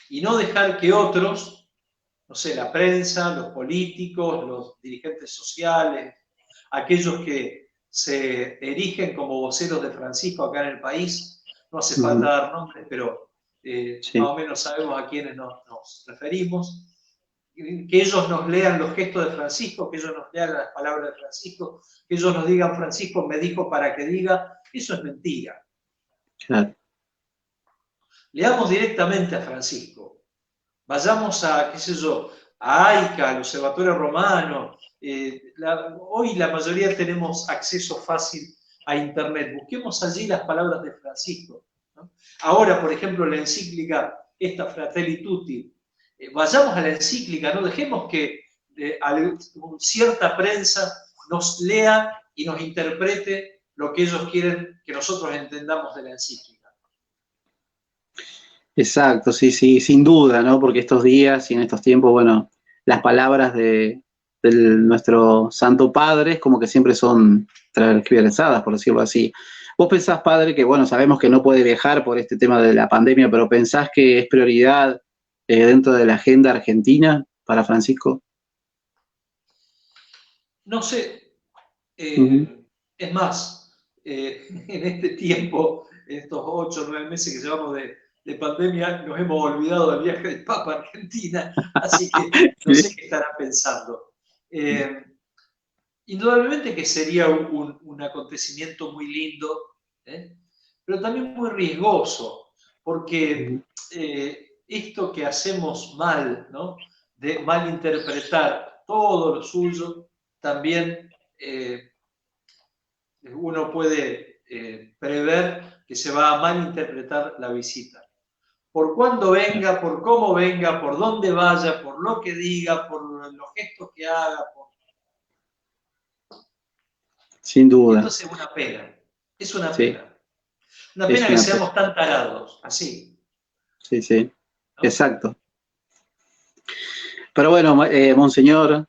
y no dejar que otros, no sé, la prensa, los políticos, los dirigentes sociales, aquellos que se erigen como voceros de Francisco acá en el país, no hace falta dar nombres, pero sí, más o menos sabemos a quiénes nos referimos, que ellos nos lean los gestos de Francisco, que ellos nos lean las palabras de Francisco, que ellos nos digan Francisco me dijo para que diga, eso es mentira. Claro. leamos directamente a Francisco. Vayamos a, qué sé yo, a AICA, al Observatorio Romano. Hoy la mayoría tenemos acceso fácil a Internet. Busquemos allí las palabras de Francisco, ¿no? Ahora, por ejemplo, la encíclica, esta Fratelli Tutti, vayamos a la encíclica, no dejemos que cierta prensa nos lea y nos interprete lo que ellos quieren que nosotros entendamos de la encíclica. Exacto, sí, sí, sin duda, ¿no? Porque estos días y en estos tiempos, bueno, las palabras de nuestro Santo Padre como que siempre son transversadas, por decirlo así. ¿Vos pensás, Padre, que, bueno, sabemos que no puede viajar por este tema de la pandemia, pero pensás que es prioridad dentro de la agenda argentina para Francisco? No sé, es más, en este tiempo, en estos 8 o 9 meses que llevamos de pandemia, nos hemos olvidado del viaje del Papa a Argentina, así que no sé qué estará pensando. Indudablemente que sería un acontecimiento muy lindo, pero también muy riesgoso, porque esto que hacemos mal, ¿no? De malinterpretar todo lo suyo, también uno puede prever que se va a malinterpretar la visita. Por cuándo venga, por cómo venga, por dónde vaya, por lo que diga, por los gestos que haga. Sin duda. Entonces es una pena. Es una Sí. pena. Una pena que seamos tan tarados, así. Sí, sí. ¿No? Exacto. Pero bueno, Monseñor,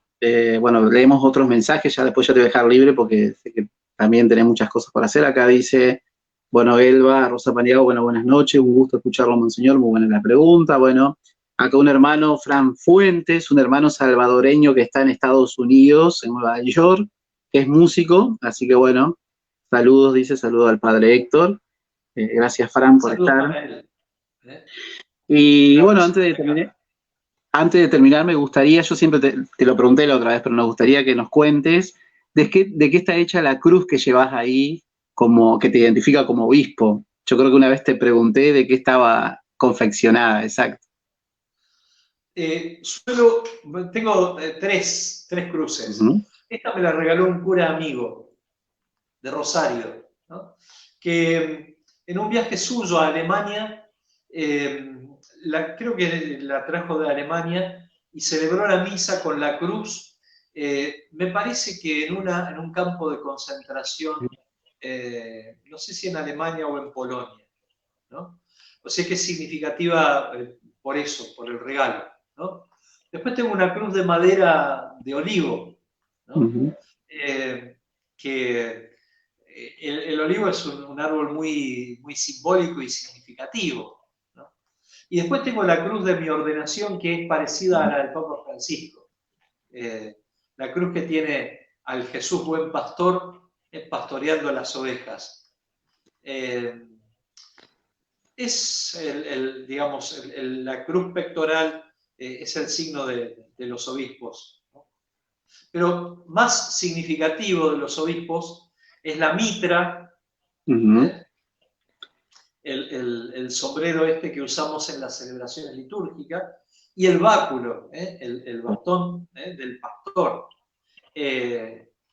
bueno, leemos otros mensajes, ya después ya te voy a dejar libre porque sé que también tenés muchas cosas por hacer. Acá dice, bueno, Elba, Rosa Paniago, bueno, buenas noches, un gusto escucharlo, Monseñor, muy buena la pregunta. Bueno, acá un hermano, Fran Fuentes, un hermano salvadoreño que está en Estados Unidos, en Nueva York, que es músico, así que bueno, saludos, dice, saludo al padre Héctor. Gracias, Fran, por Saludos estar. para él. Y bueno, antes de terminar, me gustaría, yo siempre te lo pregunté la otra vez, pero nos gustaría que nos cuentes de qué está hecha la cruz que llevas ahí, como que te identifica como obispo. Yo creo que una vez te pregunté de qué estaba confeccionada, exacto. Tengo tres cruces. Uh-huh. Esta me la regaló un cura amigo de Rosario, ¿no? Que en un viaje suyo a Alemania, creo que la trajo de Alemania y celebró la misa con la cruz, me parece que en un campo de concentración, no sé si en Alemania o en Polonia, ¿no? O sea que es significativa por eso, por el regalo, ¿no? Después tengo una cruz de madera de olivo, ¿no? Uh-huh. Que el olivo es un árbol muy, muy simbólico y significativo, ¿no? Y después tengo la cruz de mi ordenación, que es parecida a la del Papa Francisco. La cruz que tiene al Jesús buen pastor pastoreando las ovejas. Es digamos, la cruz pectoral es el signo de los obispos, ¿no? Pero más significativo de los obispos es la mitra, Uh-huh. el sombrero este que usamos en las celebraciones litúrgicas, y el báculo, el bastón del pastor.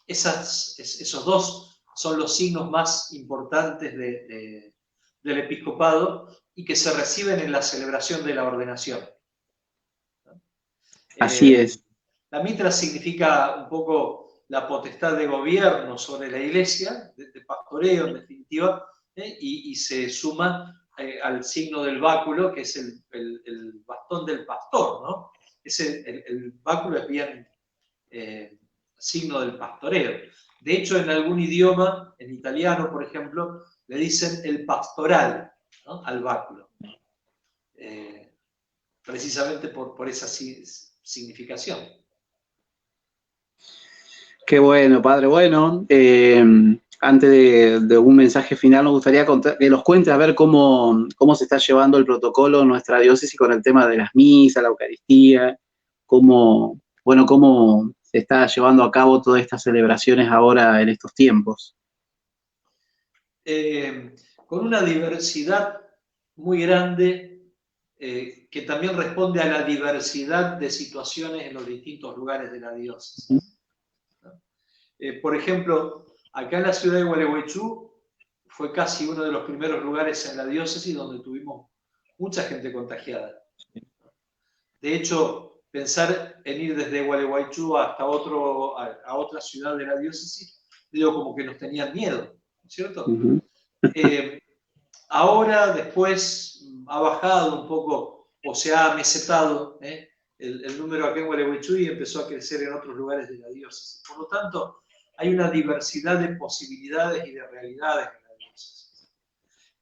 Esos dos son los signos más importantes del episcopado y que se reciben en la celebración de la ordenación. Así es. La mitra significa un poco la potestad de gobierno sobre la iglesia, de pastoreo en definitiva, y se suma al signo del báculo, que es el bastón del pastor, ¿no? El báculo es bien signo del pastoreo. De hecho, en algún idioma, en italiano, por ejemplo, le dicen el pastoral, ¿no? Al báculo. Precisamente por esa significación. Qué bueno, padre. Bueno, antes de un mensaje final, nos gustaría que nos cuentes a ver cómo se está llevando el protocolo en nuestra diócesis con el tema de las misas, la Eucaristía, cómo se está llevando a cabo todas estas celebraciones ahora en estos tiempos. Con una diversidad muy grande que también responde a la diversidad de situaciones en los distintos lugares de la diócesis. Por ejemplo, acá en la ciudad de Gualeguaychú fue casi uno de los primeros lugares en la diócesis donde tuvimos mucha gente contagiada. De hecho, pensar en ir desde Gualeguaychú hasta a otra ciudad de la diócesis, digo, como que nos tenían miedo, ¿no es cierto? Ahora, después, ha bajado un poco, o se ha mesetado el número acá en Gualeguaychú y empezó a crecer en otros lugares de la diócesis. Por lo tanto, hay una diversidad de posibilidades y de realidades en la diócesis.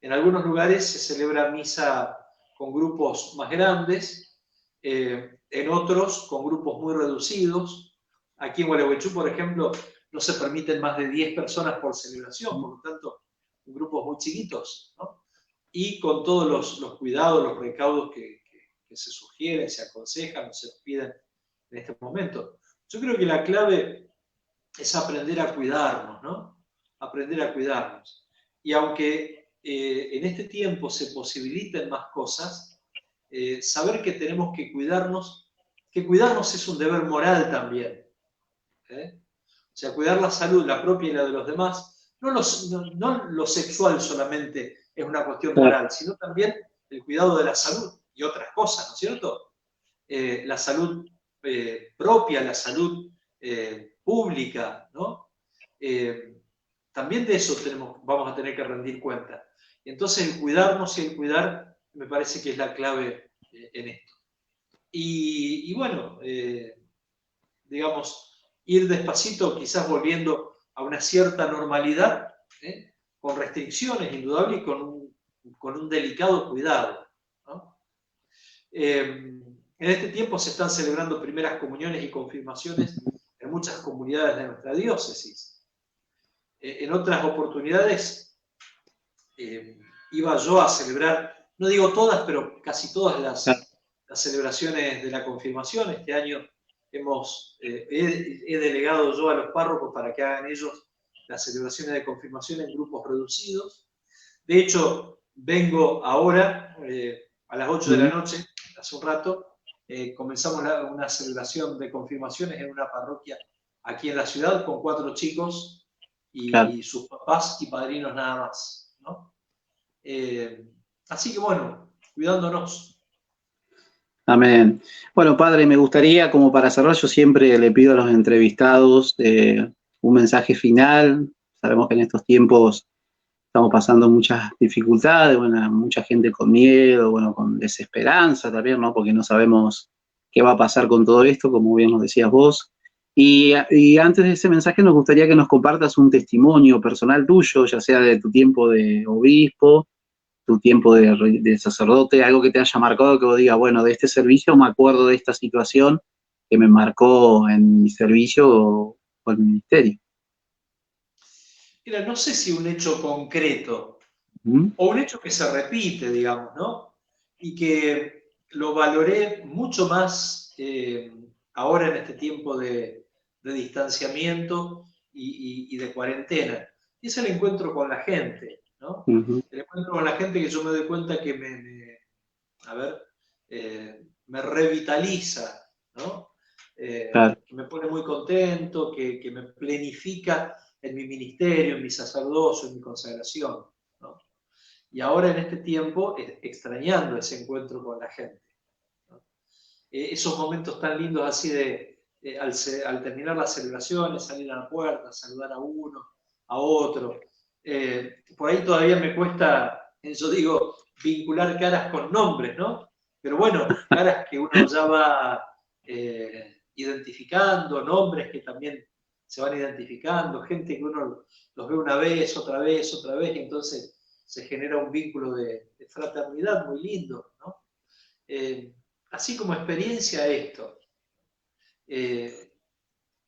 En algunos lugares se celebra misa con grupos más grandes, en otros con grupos muy reducidos. Aquí en Gualeguaychú, por ejemplo, no se permiten más de 10 personas por celebración, por lo tanto, grupos muy chiquitos, ¿no? Y con todos los cuidados, los recaudos que se sugieren, se aconsejan o se piden en este momento. Yo creo que la clave es aprender a cuidarnos, ¿no? Aprender a cuidarnos. Y aunque en este tiempo se posibiliten más cosas, saber que tenemos que cuidarnos es un deber moral también. O sea, cuidar la salud, la propia y la de los demás, no lo sexual solamente es una cuestión moral, sino también el cuidado de la salud y otras cosas, ¿no es cierto? La salud propia, la salud pública, ¿no? También de eso vamos a tener que rendir cuenta. Y entonces el cuidarnos y el cuidar me parece que es la clave en esto. Y bueno, digamos, ir despacito, quizás volviendo a una cierta normalidad, con restricciones, indudable, y con un delicado cuidado, ¿no? En este tiempo se están celebrando primeras comuniones y confirmaciones en muchas comunidades de nuestra diócesis. En otras oportunidades iba yo a celebrar, no digo todas, pero casi todas las celebraciones de la confirmación. Este año he delegado yo a los párrocos para que hagan ellos las celebraciones de confirmación en grupos reducidos. De hecho, vengo ahora, a las 8 de la noche, hace un rato, comenzamos una celebración de confirmaciones en una parroquia aquí en la ciudad con 4 chicos y sus papás y padrinos nada más, ¿no? Así que bueno, cuidándonos. Amén. Bueno, padre, me gustaría, como para cerrar, yo siempre le pido a los entrevistados un mensaje final. Sabemos que en estos tiempos estamos pasando muchas dificultades, bueno, mucha gente con miedo, bueno, con desesperanza también, ¿no? Porque no sabemos qué va a pasar con todo esto, como bien nos decías vos. Y antes de ese mensaje nos gustaría que nos compartas un testimonio personal tuyo, ya sea de tu tiempo de obispo, tu tiempo de sacerdote, algo que te haya marcado, que vos digas, bueno, de este servicio me acuerdo de esta situación que me marcó en mi servicio o en mi ministerio. Mira, no sé si un hecho concreto, o un hecho que se repite, digamos, ¿no? Y que lo valoré mucho más ahora en este tiempo de distanciamiento y de cuarentena. Y es el encuentro con la gente, ¿no? El encuentro con la gente que yo me doy cuenta que me revitaliza, ¿no? Que me pone muy contento, que me plenifica en mi ministerio, en mi sacerdocio, en mi consagración, ¿no? Y ahora en este tiempo, extrañando ese encuentro con la gente, ¿no? Esos momentos tan lindos así al terminar las celebraciones, salir a la puerta, saludar a uno, a otro. Por ahí todavía me cuesta, yo digo, vincular caras con nombres, ¿no? Pero bueno, caras que uno ya va identificando, nombres que también se van identificando, gente que uno los ve una vez, otra vez, y entonces se genera un vínculo de fraternidad muy lindo, ¿no? Así como experiencia esto,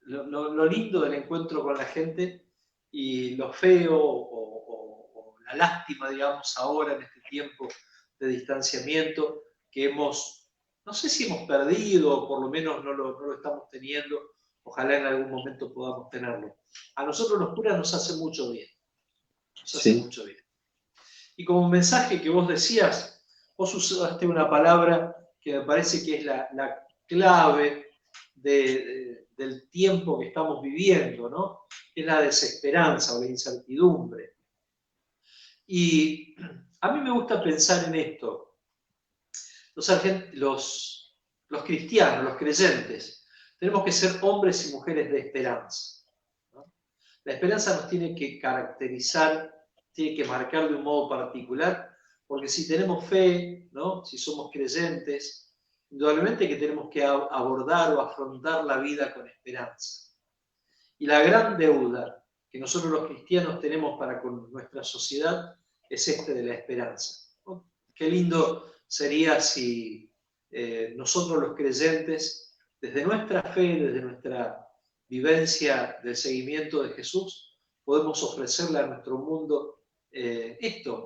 lo lindo del encuentro con la gente y lo feo o la lástima, digamos, ahora en este tiempo de distanciamiento que no sé si hemos perdido o por lo menos no lo estamos teniendo. Ojalá en algún momento podamos tenerlo. A nosotros los curas nos hace mucho bien. Nos hace mucho bien. Y como mensaje que vos decías, Vos usaste una palabra que me parece que es la clave del tiempo que estamos viviendo, ¿no? Es la desesperanza o la incertidumbre. Y a mí me gusta pensar en esto. Los cristianos, los creyentes, tenemos que ser hombres y mujeres de esperanza, ¿no? La esperanza nos tiene que caracterizar, tiene que marcar de un modo particular, porque si tenemos fe, ¿no? Si somos creyentes, indudablemente que tenemos que abordar o afrontar la vida con esperanza. Y la gran deuda que nosotros los cristianos tenemos para con nuestra sociedad es de la esperanza, ¿no? Qué lindo sería si nosotros los creyentes, desde nuestra fe, desde nuestra vivencia del seguimiento de Jesús, podemos ofrecerle a nuestro mundo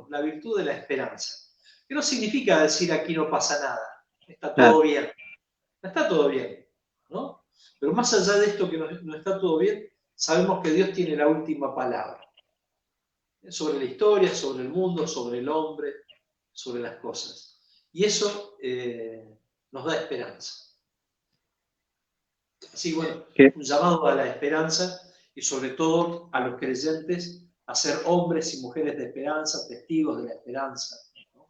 la virtud de la esperanza. Que no significa decir aquí no pasa nada, está todo bien. No está todo bien, ¿no? Pero más allá de esto que no está todo bien, sabemos que Dios tiene la última palabra sobre la historia, sobre el mundo, sobre el hombre, sobre las cosas. Y eso nos da esperanza. Así que bueno, un llamado a la esperanza y sobre todo a los creyentes a ser hombres y mujeres de esperanza, testigos de la esperanza, ¿no?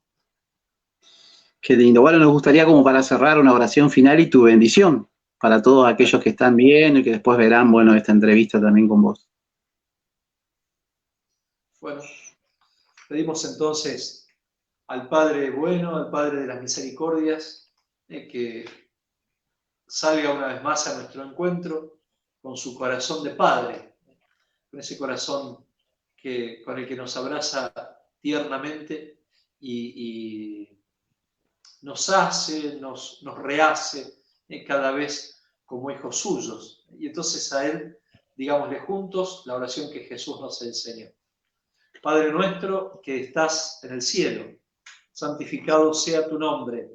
Qué lindo. Bueno, nos gustaría como para cerrar una oración final y tu bendición para todos aquellos que están viendo y que después verán, bueno, esta entrevista también con vos. Bueno, pedimos entonces al Padre bueno, al Padre de las misericordias, que salga una vez más a nuestro encuentro con su corazón de Padre, con ese corazón con el que nos abraza tiernamente y nos hace, nos rehace cada vez como hijos suyos. Y entonces a Él, digámosle juntos la oración que Jesús nos enseñó. Padre nuestro que estás en el cielo, santificado sea tu nombre.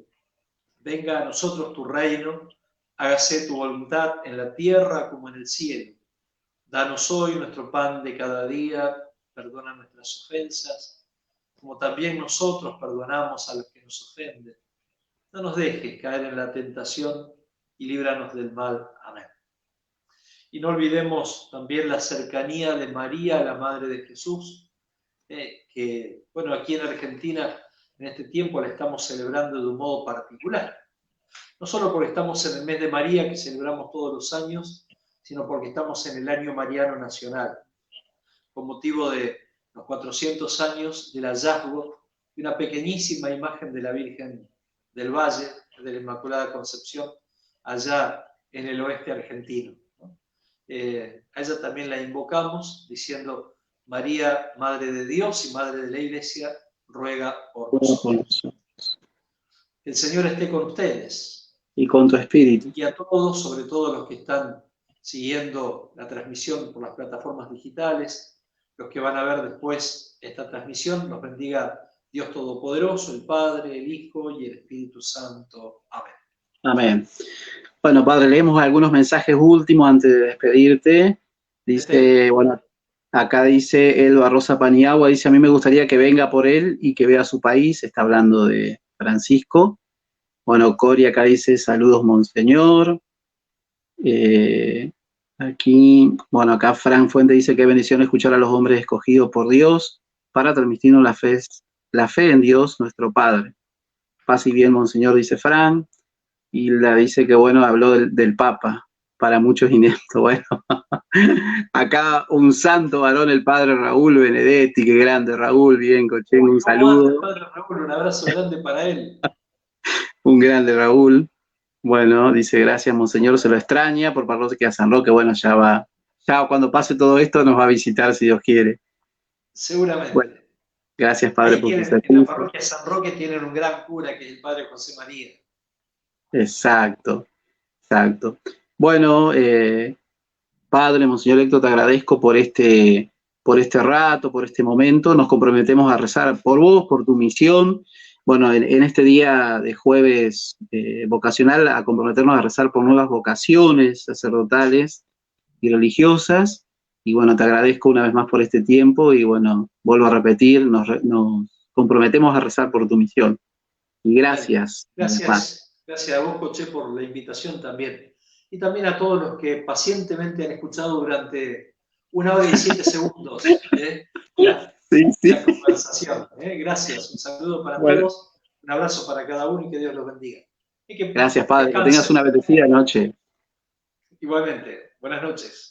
Venga a nosotros tu reino, hágase tu voluntad en la tierra como en el cielo. Danos hoy nuestro pan de cada día, perdona nuestras ofensas, como también nosotros perdonamos a los que nos ofenden. No nos dejes caer en la tentación y líbranos del mal. Amén. Y no olvidemos también la cercanía de María, la Madre de Jesús, que, bueno, aquí en Argentina en este tiempo la estamos celebrando de un modo particular. No solo porque estamos en el mes de María, que celebramos todos los años, sino porque estamos en el año mariano nacional, con motivo de los 400 años del hallazgo de una pequeñísima imagen de la Virgen del Valle, de la Inmaculada Concepción, allá en el oeste argentino, ¿no? A ella también la invocamos diciendo: María, Madre de Dios y Madre de la Iglesia, ruega por nosotros. Que el Señor esté con ustedes. Y con tu espíritu. Y a todos, sobre todo los que están siguiendo la transmisión por las plataformas digitales, los que van a ver después esta transmisión, los bendiga Dios Todopoderoso, el Padre, el Hijo y el Espíritu Santo. Amén. Amén. Bueno, Padre, leemos algunos mensajes últimos antes de despedirte. Dice, bueno, acá dice Elba Rosa Paniagua, dice: a mí me gustaría que venga por él y que vea su país. Está hablando de Francisco. Bueno, Cori acá dice: saludos, Monseñor. Aquí, bueno, acá Fran Fuente dice: qué bendición escuchar a los hombres escogidos por Dios para transmitirnos la fe en Dios, nuestro Padre. Paz y bien, Monseñor, dice Fran. Y la dice que, bueno, habló del Papa, para muchos ineptos. Bueno, acá un santo varón, el Padre Raúl Benedetti, qué grande, Raúl, bien, Cochengo, un saludo. Padre Raúl, un abrazo grande para él. Un grande, Raúl. Bueno, dice: gracias, Monseñor, se lo extraña por Parroquia San Roque. Bueno, ya cuando pase todo esto nos va a visitar, si Dios quiere. Seguramente. Bueno, gracias, Padre, por tu servicio. En la Parroquia San Roque tienen un gran cura, que es el Padre José María. Exacto. Bueno, Padre, Monseñor Héctor, te agradezco por este rato, por este momento. Nos comprometemos a rezar por vos, por tu misión. Bueno, en este día de jueves vocacional, a comprometernos a rezar por nuevas vocaciones sacerdotales y religiosas. Y bueno, te agradezco una vez más por este tiempo y bueno, vuelvo a repetir, nos comprometemos a rezar por tu misión. Y gracias. Gracias a vos, Coche, por la invitación también. Y también a todos los que pacientemente han escuchado durante 1 hora y 7 segundos la conversación. Gracias, un saludo para todos, un abrazo para cada uno y que Dios los bendiga. Gracias, padre, que tengas una bendecida noche. Igualmente, buenas noches.